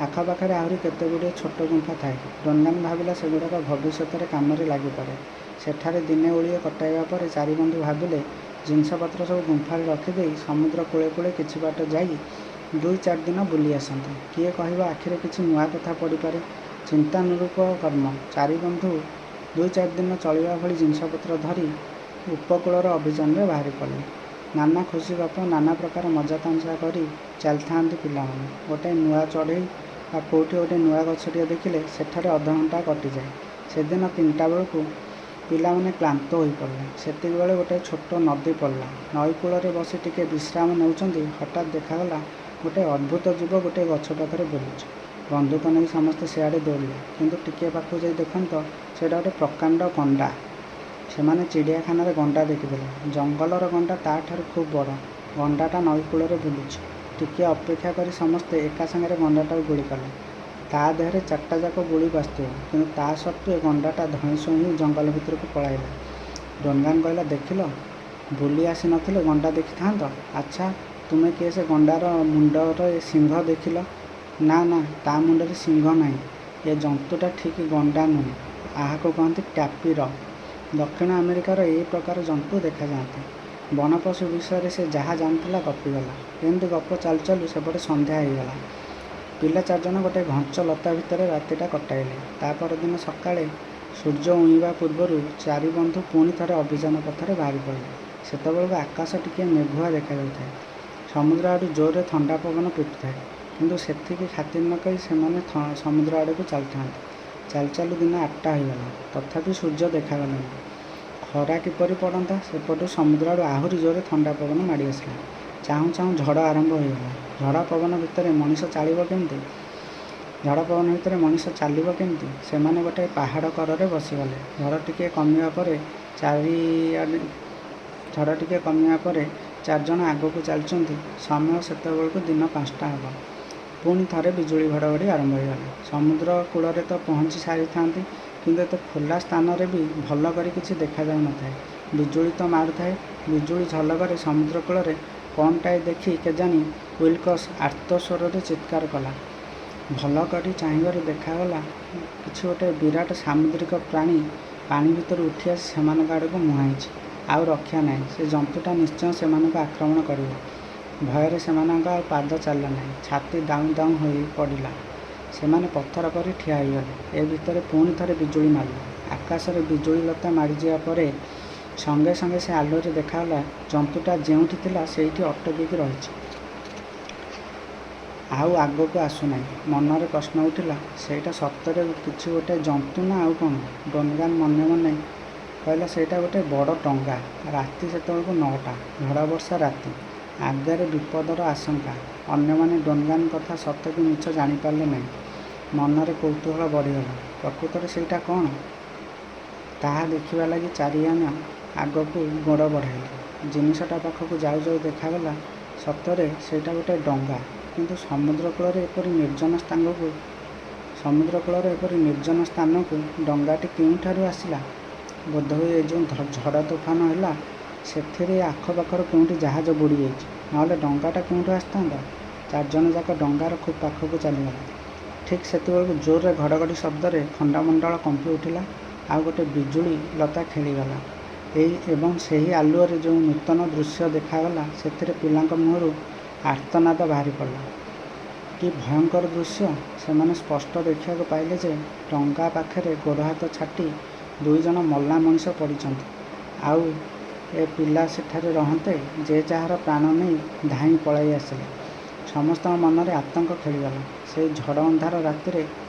ଆଖପାଖରେ ଆହୁରି କେତେଗୁଡ଼ିଏ ଛୋଟ ଗୁମ୍ଫା ଥାଏ। ଡନ୍ଗାନ୍ ଭାବିଲା ସେଗୁଡ଼ାକ ଭବିଷ୍ୟତରେ କାମରେ ଲାଗିପାରେ। ସେଠାରେ ଦିନେ ଓଳିଏ କଟାଇବା ପରେ 4 ବନ୍ଧୁ ଭାବିଲେ, ଜିନିଷପତ୍ର ସବୁ ଗୁମ୍ଫାରେ ରଖିଦେଇ ସମୁଦ୍ର କୂଳେ କୂଳେ କିଛି ବାଟ ଯାଇ 2-4 ଦିନ ବୁଲି ଆସନ୍ତେ। କିଏ କହିବ ଆଖିରେ କିଛି ନୂଆ କଥା ପଡ଼ିପାରେ। ଚିନ୍ତାନୁରୂପ କର୍ମ। 4 ବନ୍ଧୁ 2-4 ଦିନ ଚଳିବା ଭଳି ଜିନିଷପତ୍ର ଧରି ଉପକୂଳର ଅଭିଯାନରେ ବାହାରି ପଡ଼ିଲେ। ନାନା ଖୁସି ଗପ, ନାନା ପ୍ରକାର ମଜା ତାମସା କରି ଚାଲିଥାନ୍ତି ପିଲାମାନେ। ଗୋଟାଏ ନୂଆ ଚଢ଼େଇ ବା କୋଉଠି ଗୋଟିଏ ନୂଆ ଗଛଟିଏ ଦେଖିଲେ ସେଠାରେ ଅଧଘଣ୍ଟା କଟିଯାଏ। ସେଦିନ 3ଟା ବେଳକୁ ପିଲାମାନେ କ୍ଳାନ୍ତ ହୋଇପଡ଼ିଲେ। ସେତିକିବେଳେ ଗୋଟାଏ ଛୋଟ ନଦୀ ପଡ଼ିଲା। ନଈ କୂଳରେ ବସି ଟିକିଏ ବିଶ୍ରାମ ନେଉଛନ୍ତି, ହଠାତ୍ ଦେଖାଗଲା ଗୋଟାଏ ଅଦ୍ଭୁତ ଜୀବ ଗୋଟିଏ ଗଛ ପାଖରେ ବୁଲୁଛି। ବନ୍ଧୁକ ନେଇ ସମସ୍ତେ ସେଆଡ଼େ ଦୌଡ଼ିଲେ। କିନ୍ତୁ ଟିକିଏ ପାଖକୁ ଯାଇ ଦେଖନ୍ତି ତ ସେଇଟା ଗୋଟେ ପ୍ରକାଣ୍ଡ ଗଣ୍ଡା। ସେମାନେ ଚିଡ଼ିଆଖାନାରେ ଗଣ୍ଡା ଦେଖିଥିଲେ। ଜଙ୍ଗଲର ଗଣ୍ଡା ତା'ଠାରୁ ଖୁବ୍ ବଡ଼। ଗଣ୍ଡାଟା ନଈ କୂଳରେ ବୁଲୁଛି। ଟିକିଏ ଅପେକ୍ଷା କରି ସମସ୍ତେ ଏକା ସାଙ୍ଗରେ ଗଣ୍ଡାଟାକୁ ଗୁଳି କଲେ। ତା ଦେହରେ 4ଟା ଯାକ ଗୁଳି ବାଜୁଥିବ, କିନ୍ତୁ ତା ସତ୍ତ୍ୱେ ଗଣ୍ଡାଟା ଧଇଁ ସଇଁ ହୋଇ ଜଙ୍ଗଲ ଭିତରକୁ ପଳାଇଲା। ଡନ୍ଗାନ୍ କହିଲା, ଦେଖିଲ, ବୁଲି ଆସି ନଥିଲେ ଗଣ୍ଡା ଦେଖିଥାନ୍ତ। ଆଚ୍ଛା, ତୁମେ କିଏ ସେ ଗଣ୍ଡାର ମୁଣ୍ଡରେ ସିଂହ ଦେଖିଲ? ନା ନା, ତା ମୁଣ୍ଡରେ ସିଂହ ନାହିଁ। ଏ ଜନ୍ତୁଟା ଠିକ୍ ଗଣ୍ଡା ନୁହେଁ। ଆହାକୁ କହନ୍ତି ଟ୍ୟାପିର। ଦକ୍ଷିଣ ଆମେରିକାର ଏହି ପ୍ରକାର ଜନ୍ତୁ ଦେଖାଯାଆନ୍ତି। ବଣପଶୁ ବିଷୟରେ ସେ ଯାହା ଜାଣିଥିଲା ଗପିଗଲା। ଏମିତି ଗପ ଚାଲୁ ଚାଲୁ ସେପଟେ ସନ୍ଧ୍ୟା ହୋଇଗଲା। ପିଲା 4 ଜଣ ଗୋଟାଏ ଘଞ୍ଚ ଲତା ଭିତରେ ରାତିଟା କଟାଇଲେ। ତା ପରଦିନ ସକାଳେ ସୂର୍ଯ୍ୟ ଉଇଁବା ପୂର୍ବରୁ 4 ବନ୍ଧୁ ପୁଣି ଥରେ ଅଭିଯାନ ପଥରେ ବାହାରି ପଡ଼ିଲେ। ସେତେବେଳକୁ ଆକାଶ ଟିକିଏ ମେଘୁଆ ଦେଖାଯାଉଥାଏ। ସମୁଦ୍ର ଆଡ଼ୁ ଜୋରରେ ଥଣ୍ଡା ପବନ ପିଟୁଥାଏ। କିନ୍ତୁ ସେଥିକି ଖାତିର ନ କରି ସେମାନେ ସମୁଦ୍ର ଆଡ଼କୁ ଚାଲିଥାନ୍ତି। ଚାଲୁ ଚାଲୁ ଦିନ 8ଟା ହୋଇଗଲା। ତଥାପି ସୂର୍ଯ୍ୟ ଦେଖାଗଲେନି। ଖରା କିପରି ପଡ଼ନ୍ତା। ସେପଟୁ ସମୁଦ୍ର ଆଡ଼ୁ ଆହୁରି ଜୋରରେ ଥଣ୍ଡା ପବନ ମାଡ଼ି ଆସିଲା। ଚାହୁଁ ଚାହୁଁ ଝଡ଼ ଆରମ୍ଭ ହୋଇଗଲା। ଝଡ଼ ପବନ ଭିତରେ ମଣିଷ ଚାଲିବ କେମିତି? ସେମାନେ ଗୋଟାଏ ପାହାଡ଼ କରରେ ବସିଗଲେ। ଝଡ଼ ଟିକିଏ କମିବା ପରେ 4 ଜଣ ଆଗକୁ ଚାଲିଛନ୍ତି। ସମୟ ସେତେବେଳକୁ ଦିନ 5ଟା ହେବ। ପୁଣି ଥରେ ବିଜୁଳି ଘଡ଼ଘଡ଼ି ଆରମ୍ଭ ହୋଇଗଲା। ସମୁଦ୍ର କୂଳରେ ତ ପହଞ୍ଚି ସାରିଥାନ୍ତି, କିନ୍ତୁ ଏତେ ଖୋଲା ସ୍ଥାନରେ ବି ଭଲ କରି କିଛି ଦେଖାଯାଉ ନଥାଏ। ବିଜୁଳି ତ ମାରୁଥାଏ। ବିଜୁଳି ଝଲକରେ ସମୁଦ୍ର କୂଳରେ କ'ଣଟାଏ ଦେଖି କେଜାଣି ୱିଲ୍କକ୍ସ ଆର୍ତ୍ତ ସ୍ୱରରେ ଚିତ୍କାର କଲା। ଭଲ କରି ଚାହିଁବାରୁ ଦେଖାଗଲା କିଛି ଗୋଟାଏ ବିରାଟ ସାମୁଦ୍ରିକ ପ୍ରାଣୀ ପାଣି ଭିତରୁ ଉଠି ଆସି ସେମାନଙ୍କ ଆଡ଼କୁ ମୁହାଁଇଛି। ଆଉ ରକ୍ଷା ନାହିଁ। ସେ ଜନ୍ତୁଟା ନିଶ୍ଚୟ ସେମାନଙ୍କୁ ଆକ୍ରମଣ କରିବ। ଭୟରେ ସେମାନଙ୍କ ଆଉ ପାଦ ଚାଲିଲା ନାହିଁ। ଛାତି ଦାଉଁ ଦାଉଁ ହୋଇ ପଡ଼ିଲା। ସେମାନେ ପଥର ପରି ଠିଆ ହୋଇଗଲେ। ଏ ଭିତରେ ପୁଣି ଥରେ ବିଜୁଳି ମାରିଲା। ଆକାଶରେ ବିଜୁଳି ଲତା ମାଡ଼ିଯିବା ପରେ ସଙ୍ଗେ ସଙ୍ଗେ ସେ ଆଲୁଅରେ ଦେଖାଗଲା, ଜନ୍ତୁଟା ଯେଉଁଠି ଥିଲା ସେଇଠି ଅଟକିକି ରହିଛି। ଆଉ ଆଗକୁ ଆସୁନାହିଁ। ମନରେ ପ୍ରଶ୍ନ ଉଠିଲା, ସେଇଟା ସତରେ କିଛି ଗୋଟାଏ ଜନ୍ତୁ ନା ଆଉ କ'ଣ? ଡନ୍ଗାନ୍ ମନେ ମନେ କହିଲା, ସେଇଟା ଗୋଟାଏ ବଡ଼ ଡଙ୍ଗା। ରାତି ସେତେବେଳକୁ 9ଟା। ଝଡ଼ ବର୍ଷା ରାତି। ଆଗରେ ବିପଦର ଆଶଙ୍କା। ଅନ୍ୟମାନେ ଡନ୍ଗାନ୍ କଥା ସତ କି ମିଛ ଜାଣିପାରିଲେ ନାହିଁ। ମନରେ କୌତୂହଳ ବଢ଼ିଗଲା। ପ୍ରକୃତରେ ସେଇଟା କ'ଣ? ତାହା ଦେଖିବା ଲାଗି 4 ଜଣ ଆଗକୁ ଗୋଡ଼ ବଢ଼ାଇଲେ। ଜିନିଷଟା ପାଖକୁ ଯାଉ ଯାଉ ଦେଖାଗଲା, ସତରେ ସେଇଟା ଗୋଟାଏ ଡଙ୍ଗା। କିନ୍ତୁ ସମୁଦ୍ର କୂଳର ଏପରି ନିର୍ଜନ ସ୍ଥାନକୁ ଡଙ୍ଗାଟି କେଉଁଠାରୁ ଆସିଲା? ବୋଧହୁଏ ଏ ଯେଉଁ ଝଡ଼ ତୋଫାନ ହେଲା ସେଥିରେ ଆଖପାଖର କେଉଁଠି ଜାହାଜ ବୁଡ଼ି ଯାଇଛି, ନହେଲେ ଡଙ୍ଗାଟା କେଉଁଠୁ ଆସିଥାନ୍ତା। 4 ଜଣ ଯାକ ଡଙ୍ଗାର ଖୁବ୍ ପାଖକୁ ଚାଲିଗଲେ। ଠିକ୍ ସେତେବେଳକୁ ଜୋରରେ ଘଡ଼ଘଡ଼ି ଶବ୍ଦରେ ଖଣ୍ଡମଣ୍ଡଳ କମ୍ପି ଉଠିଲା, ଆଉ ଗୋଟେ ବିଜୁଳି ଲତା ଖେଳିଗଲା। ଏବଂ ସେହି ଆଲୁଅରେ ଯେଉଁ ନୂତନ ଦୃଶ୍ୟ ଦେଖାଗଲା ସେଥିରେ ପିଲାଙ୍କ ମୁହଁରୁ ଆର୍ତ୍ତନାଦ ବାହାରି ପଡ଼ିଲା। କି ଭୟଙ୍କର ଦୃଶ୍ୟ! ସେମାନେ ସ୍ପଷ୍ଟ ଦେଖିବାକୁ ପାଇଲେ ଯେ ଡଙ୍ଗା ପାଖରେ ଗୋଡ଼ ହାତ ଛାଟି 2 ଜଣ ମଲା ମଣିଷ ପଡ଼ିଛନ୍ତି। ଆଉ ଏ ପିଲା ସେଠାରେ ରହନ୍ତେ, ଯେ ଯାହାର ପ୍ରାଣ ନେଇ ଧାଇଁ ପଳାଇ ଆସିଲେ। ସମସ୍ତଙ୍କ ମନରେ ଆତଙ୍କ ଖେଳିଗଲା। ସେଇ ଝଡ଼ ଅନ୍ଧାର ରାତିରେ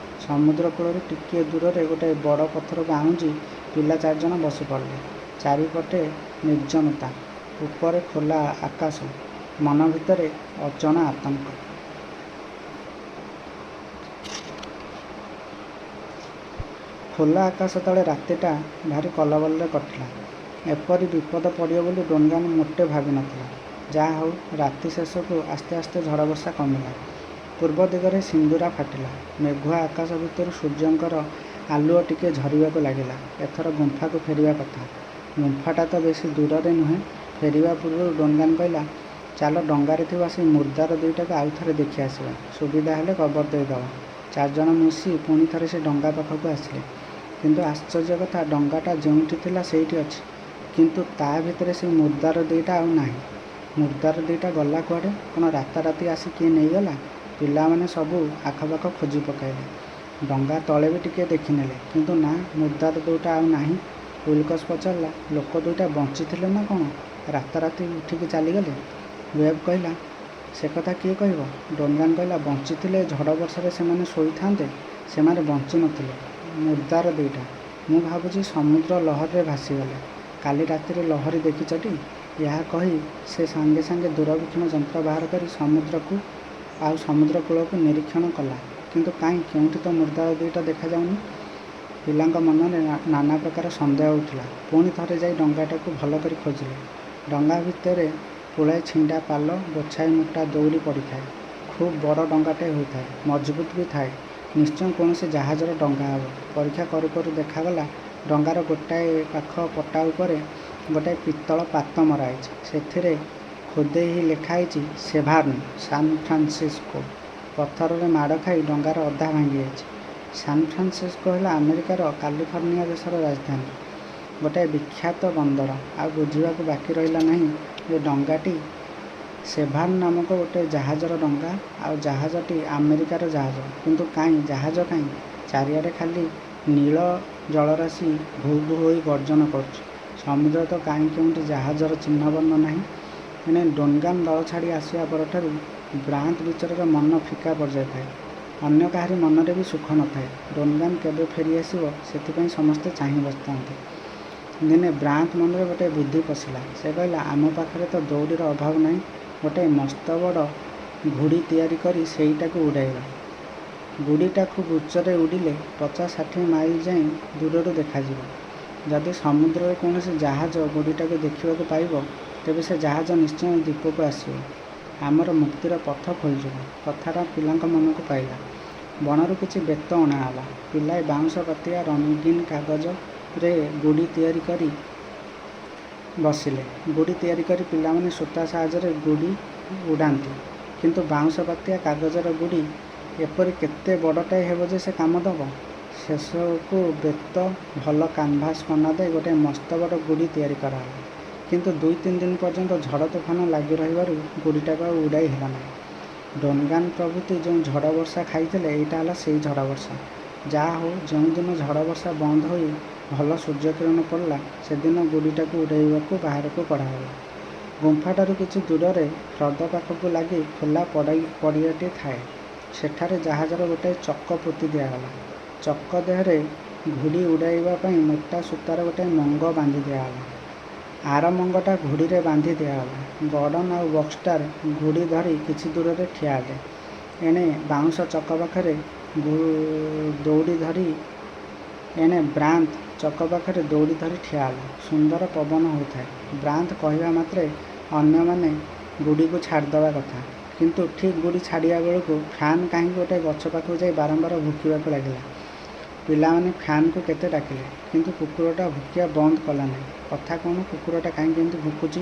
ସମୁଦ୍ର କୂଳରୁ ଟିକିଏ ଦୂରରେ ଗୋଟାଏ ବଡ଼ ପଥରକୁ ଆଉଜି ପିଲା 4 ଜଣ ବସି ପଡ଼ିଲେ। ଚାରିପଟେ ନିର୍ଜନତା, ଉପରେ ଖୋଲା ଆକାଶ, ମନ ଭିତରେ ଅଜଣା ଆତଙ୍କ। ଖୋଲା ଆକାଶ ତଳେ ରାତିଟା ଭାରି କଲବଲରେ କଟିଲା। ଏପରି ବିପଦ ପଡ଼ିବ ବୋଲି ଡୋନଗାନ ମୋଟେ ଭାବିନଥିଲା। ଯାହା ହେଉ, ରାତି ଶେଷକୁ ଆସ୍ତେ ଆସ୍ତେ ଝଡ଼ ବର୍ଷା କମିଲା। ପୂର୍ବ ଦିଗରେ ସିନ୍ଦୁରା ଫାଟିଲା। ମେଘୁଆ ଆକାଶ ଭିତରୁ ସୂର୍ଯ୍ୟଙ୍କର ଆଲୁଅ ଟିକିଏ ଝରିବାକୁ ଲାଗିଲା। ଏଥର ଗୁମ୍ଫାକୁ ଫେରିବା କଥା। ଗୁମ୍ଫାଟା ତ ବେଶୀ ଦୂରରେ ନୁହେଁ। ଫେରିବା ପୂର୍ବରୁ ଡୋନଗାନ କହିଲା, ଚାଲ ଡଙ୍ଗାରେ ଥିବା ସେଇ ମୁର୍ଦାର 2ଟାକୁ ଆଉ ଥରେ ଦେଖି ଆସିବା। ସୁବିଧା ହେଲେ କବର ଦେଇଦେବା। 4 ଜଣ ମିଶି ପୁଣି ଥରେ ସେ ଡଙ୍ଗା ପାଖକୁ ଆସିଲେ। କିନ୍ତୁ ଆଶ୍ଚର୍ଯ୍ୟ କଥା, ଡଙ୍ଗାଟା ଯେଉଁଠି ଥିଲା ସେଇଠି ଅଛି, କିନ୍ତୁ ତା ଭିତରେ ସେଇ ମୁର୍ଦାର 2ଟା ଆଉ ନାହିଁ। ମୁର୍ଦାର 2ଟା ଗଲା କୁଆଡ଼େ? କ'ଣ ରାତାରାତି ଆସି କିଏ ନେଇଗଲା? ପିଲାମାନେ ସବୁ ଆଖପାଖ ଖୋଜି ପକାଇଲେ। ଡଙ୍ଗା ତଳେ ବି ଟିକିଏ ଦେଖିନେଲେ, କିନ୍ତୁ ନା, ମୁର୍ଦାର 2ଟା ଆଉ ନାହିଁ। ୱିଲକକ୍ସ ପଚାରିଲା, ଲୋକ 2ଟା ବଞ୍ଚିଥିଲେ ନା କ'ଣ ରାତାରାତି ଉଠିକି ଚାଲିଗଲେ? ୱେବ୍ କହିଲା, ସେ କଥା କିଏ କହିବ? ଡୋନଗାନ କହିଲା, ବଞ୍ଚିଥିଲେ ଝଡ଼ ବର୍ଷାରେ ସେମାନେ ଶୋଇଥାନ୍ତେ। ସେମାନେ ବଞ୍ଚି ନଥିଲେ। ମୁର୍ଦାର 2ଟା। ମୁଁ ଭାବୁଛି ସମୁଦ୍ର ଲହରୀରେ ଭାସିଗଲେ। କାଲି ରାତିରେ ଲହରୀ ଦେଖିଛଟି? ଏହା କହି ସେ ସାଙ୍ଗେ ସାଙ୍ଗେ ଦୂରବୀକ୍ଷଣ ଯନ୍ତ୍ର ବାହାର କରି ସମୁଦ୍ରକୁ ଆଉ ସମୁଦ୍ର କୂଳକୁ ନିରୀକ୍ଷଣ କଲା। କିନ୍ତୁ କାହିଁ, କେଉଁଠି ତ ମୁର୍ଦାର 2ଟା ଦେଖାଯାଉନି। ପିଲାଙ୍କ ମନରେ ନାନା ପ୍ରକାର ସନ୍ଦେହ ଉଠିଲା। ପୁଣି ଥରେ ଯାଇ ଡଙ୍ଗାଟାକୁ ଭଲ କରି ଖୋଜିଲେ। ଡଙ୍ଗା ଭିତରେ ପୁଳାଏ ଛିଣ୍ଡା ପାଲ, ଗୋଛାଏ ମୋଟା ଦଉଡ଼ି ପଡ଼ିଥାଏ। ଖୁବ୍ ବଡ଼ ଡଙ୍ଗାଟେ ହୋଇଥାଏ, ମଜବୁତ ବି ଥାଏ। ନିଶ୍ଚୟ କୌଣସି ଜାହାଜର ଡଙ୍ଗା ହେବ। ପରୀକ୍ଷା କରୁ କରୁ ଦେଖାଗଲା, ଡଙ୍ଗାର ଗୋଟାଏ ପାଖ ପଟା ଉପରେ ଗୋଟାଏ ପିତ୍ତଳ ପାତ ମରାହେଇଛି। ସେଥିରେ ଖୋଦେଇ ଲେଖା ହେଇଛି, ସେଭାର୍ନ, ସାନ ଫ୍ରାନ୍ସିସ୍କୋ। ପଥରରେ ମାଡ଼ ଖାଇ ଡଙ୍ଗାର ଅଧା ଭାଙ୍ଗିଯାଇଛି। ସାନ ଫ୍ରାନ୍ସିସ୍କୋ ହେଲା ଆମେରିକାର କାଲିଫର୍ଣ୍ଣିଆ ଦେଶର ରାଜଧାନୀ, ଗୋଟାଏ ବିଖ୍ୟାତ ବନ୍ଦର। ଆଉ ବୁଝିବାକୁ ବାକି ରହିଲା ନାହିଁ ଯେ ଡଙ୍ଗାଟି ସେଭାର୍ନ ନାମକ ଗୋଟାଏ ଜାହାଜର ଡଙ୍ଗା, ଆଉ ଜାହାଜଟି ଆମେରିକାର ଜାହାଜ। କିନ୍ତୁ କାହିଁ, ଜାହାଜ କାହିଁ? ଚାରିଆଡ଼େ ଖାଲି ନୀଳ ଜଳରାଶି ଭୂ ଭୂ ହୋଇ ଗର୍ଜନ କରୁଛି। ସମୁଦ୍ରରେ ତ କାହିଁ କେଉଁଠି ଜାହାଜର ଚିହ୍ନବର୍ଣ୍ଣ ନାହିଁ। ଏଣେ ଡୋନଗାନ ଦଳ ଛାଡ଼ି ଆସିବା ପରଠାରୁ ବ୍ରାନ୍ତ ବିଚରାର ମନ ଫିକା ପଡ଼ିଯାଇଥାଏ। ଅନ୍ୟ କାହାରି ମନରେ ବି ସୁଖ ନଥାଏ। ଡୋନଗାନ କେବେ ଫେରିଆସିବ, ସେଥିପାଇଁ ସମସ୍ତେ ଚାହିଁ ବସିଥାନ୍ତି। ଦିନେ ବ୍ରାନ୍ତ ମନରେ ଗୋଟାଏ ବୁଦ୍ଧି ପଶିଲା। ସେ କହିଲା, ଆମ ପାଖରେ ତ ଦଉଡ଼ିର ଅଭାବ ନାହିଁ। ଗୋଟାଏ ମସ୍ତ ବଡ଼ ଘୁଡ଼ି ତିଆରି କରି ସେଇଟାକୁ ଉଡ଼ାଇବା। ଗୁଡ଼ିଟା ଖୁବ୍ ଉଚ୍ଚରେ ଉଡ଼ିଲେ 50-60 ମାଇଲ ଯାଏଁ ଦୂରରୁ ଦେଖାଯିବ। ଯଦି ସମୁଦ୍ରରେ କୌଣସି ଜାହାଜ ଗୁଡ଼ିଟାକୁ ଦେଖିବାକୁ ପାଇବ, ତେବେ ସେ ଜାହାଜ ନିଶ୍ଚୟ ଦ୍ୱୀପକୁ ଆସିବ। ଆମର ମୁକ୍ତିର ପଥ ଖୋଲିଯିବ। କଥାଟା ପିଲାଙ୍କ ମନକୁ ପାଇଲା। ବଣରୁ କିଛି ବେତ ଅଣାହେଲା। ପିଲାଏ ବାଉଁଶ ପାତିଆ ରଙ୍ଗୀନ କାଗଜରେ ଗୁଡ଼ି ତିଆରି କରି ବସିଲେ। ଗୁଡ଼ି ତିଆରି କରି ପିଲାମାନେ ସୂତା ସାହାଯ୍ୟରେ ଗୁଡ଼ି ଉଡ଼ାନ୍ତି। କିନ୍ତୁ ବାଉଁଶ ପାତିଆ କାଗଜର ଗୁଡ଼ି ଏପରି କେତେ ବଡ଼ଟାଏ ହେବ ଯେ ସେ କାମ ଦେବ? ଶେଷକୁ ବେତ, ଭଲ କାନଭାସ କନା ଦେଇ ଗୋଟାଏ ମସ୍ତ ବଡ଼ ଗୁଡ଼ି ତିଆରି କରାହେଲା। କିନ୍ତୁ 2-3 ଦିନ ପର୍ଯ୍ୟନ୍ତ ଝଡ଼ ତୋଫାନ ଲାଗି ରହିବାରୁ ଗୁଡ଼ିଟାକୁ ଆଉ ଉଡ଼ାଇ ହେଲା ନାହିଁ। ଡୋନଗାନ ପ୍ରଭୃତି ଯେଉଁ ଝଡ଼ ବର୍ଷା ଖାଇଥିଲେ, ଏଇଟା ହେଲା ସେଇ ଝଡ଼ ବର୍ଷା। ଯାହା ହେଉ, ଯେଉଁଦିନ ଝଡ଼ ବର୍ଷା ବନ୍ଦ ହୋଇ ଭଲ ସୂର୍ଯ୍ୟକିରଣ ପଡ଼ିଲା, ସେଦିନ ଗୁଡ଼ିଟାକୁ ଉଡ଼ାଇବାକୁ ବାହାରକୁ କଢ଼ାଗଲା। ଗୁମ୍ଫାଠାରୁ କିଛି ଦୂରରେ ହ୍ରଦ ପାଖକୁ ଲାଗି ଖୋଲା ପଡ଼ିଆଟିଏ ଥାଏ। ସେଠାରେ ଜାହାଜର ଗୋଟାଏ ଚକ ପୋତି ଦିଆଗଲା। ଚକ ଦେହରେ ଘୁଡ଼ି ଉଡ଼ାଇବା ପାଇଁ ମୋଟା ସୂତାର ଗୋଟାଏ ମଙ୍ଗ ବାନ୍ଧି ଦିଆଗଲା। ଆର ମଙ୍ଗଟା ଘୁଡ଼ିରେ ବାନ୍ଧି ଦିଆଗଲା। ଗର୍ଡ଼ନ ଆଉ ବକ୍ସଟାର ଘୁଡ଼ି ଧରି କିଛି ଦୂରରେ ଠିଆ ହେଲେ। ଏଣେ ବାଉଁଶ ଚକ ପାଖରେ ଦଉଡ଼ି ଧରି ଠିଆ ହେଲା। ସୁନ୍ଦର ପବନ ହେଉଥାଏ। ବ୍ରାନ୍ତ କହିବା ମାତ୍ରେ ଅନ୍ୟମାନେ ଗୁଡ଼ିକୁ ଛାଡ଼ିଦେବା କଥା। କିନ୍ତୁ ଠିକ୍ ଗୁଡ଼ି ଛାଡ଼ିବା ବେଳକୁ ଫ୍ୟାନ୍ କାହିଁକି ଗୋଟାଏ ଗଛ ପାଖକୁ ଯାଇ ବାରମ୍ବାର ଭୁକିବାକୁ ଲାଗିଲା। ପିଲାମାନେ ଫ୍ୟାନ୍କୁ କେତେ ଡାକିଲେ, କିନ୍ତୁ କୁକୁରଟା ଭୁକିବା ବନ୍ଦ କଲା ନାହିଁ। କଥା କ'ଣ, କୁକୁରଟା କାହିଁକି ଏମିତି ଭୁକୁଛି?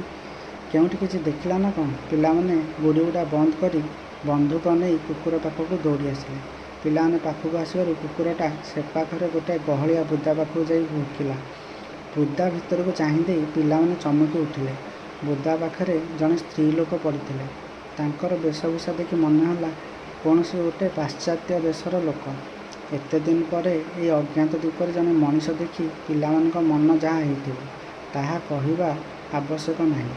କେଉଁଠି କିଛି ଦେଖିଲା ନା କ'ଣ? ପିଲାମାନେ ଗୁଡ଼ିଗୁଡ଼ା ବନ୍ଦ କରି ବନ୍ଧୁକ ନେଇ କୁକୁର ପାଖକୁ ଦୌଡ଼ି ଆସିଲେ। ପିଲାମାନେ ପାଖକୁ ଆସିବାରୁ କୁକୁରଟା ସେପାଖରେ ଗୋଟାଏ ଗହଳିଆ ବୁଦା ପାଖକୁ ଯାଇ ଭୁକିଲା। ବୁଦା ଭିତରକୁ ଚାହିଁ ଦେଇ ପିଲାମାନେ ଚମକି ଉଠିଲେ। ବୁଦା ପାଖରେ ଜଣେ ସ୍ତ୍ରୀ ଲୋକ ପଡ଼ିଥିଲେ। ତାଙ୍କର ବେଶଭୂଷା ଦେଖି ମନେହେଲା କୌଣସି ଗୋଟେ ପାଶ୍ଚାତ୍ୟ ଦେଶର ଲୋକ। ଏତେ ଦିନ ପରେ ଏହି ଅଜ୍ଞାତ ଦ୍ୱୀପରେ ଜଣେ ମଣିଷ ଦେଖି ପିଲାମାନଙ୍କ ମନ ଯାହା ହେଇଥିବ, ତାହା କହିବା ଆବଶ୍ୟକ ନାହିଁ।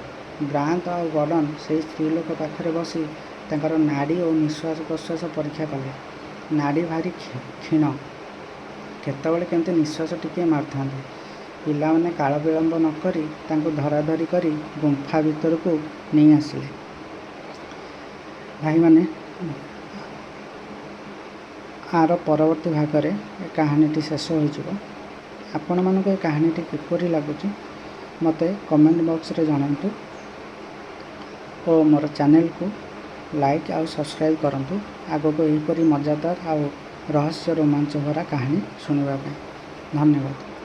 ବ୍ରାନ୍ତ ଆଉ ଗର୍ଡ଼ନ ସେହି ସ୍ତ୍ରୀ ଲୋକ ପାଖରେ ବସି ତାଙ୍କର ନାଡ଼ି ଓ ନିଶ୍ୱାସ ପ୍ରଶ୍ୱାସ ପରୀକ୍ଷା କଲେ। ନାଡ଼ି ଭାରି କ୍ଷୀଣ, କେତେବେଳେ କେମିତି ନିଶ୍ୱାସ ଟିକିଏ ମାରୁଥାନ୍ତି। ପିଲାମାନେ କାଳ ବିଳମ୍ବ ନ କରି ତାଙ୍କୁ ଧରାଧରି କରି ଗୁମ୍ଫା ଭିତରକୁ ନେଇ ଆସିଲେ। ଭାଇମାନେ, ଆର ପରବର୍ତ୍ତୀ ଭାଗରେ ଏ କାହାଣୀଟି ଶେଷ ହୋଇଯିବ। ଆପଣମାନଙ୍କୁ ଏ କାହାଣୀଟି କିପରି ଲାଗୁଛି ମୋତେ କମେଣ୍ଟ ବକ୍ସରେ ଜଣାନ୍ତୁ ଓ ମୋର ଚ୍ୟାନେଲକୁ ଲାଇକ୍ ଆଉ ସବସ୍କ୍ରାଇବ୍ କରନ୍ତୁ ଆଗକୁ ଏହିପରି ମଜାଦାର ଆଉ ରହସ୍ୟ ରୋମାଞ୍ଚ ଭରା କାହାଣୀ ଶୁଣିବା ପାଇଁ। ଧନ୍ୟବାଦ।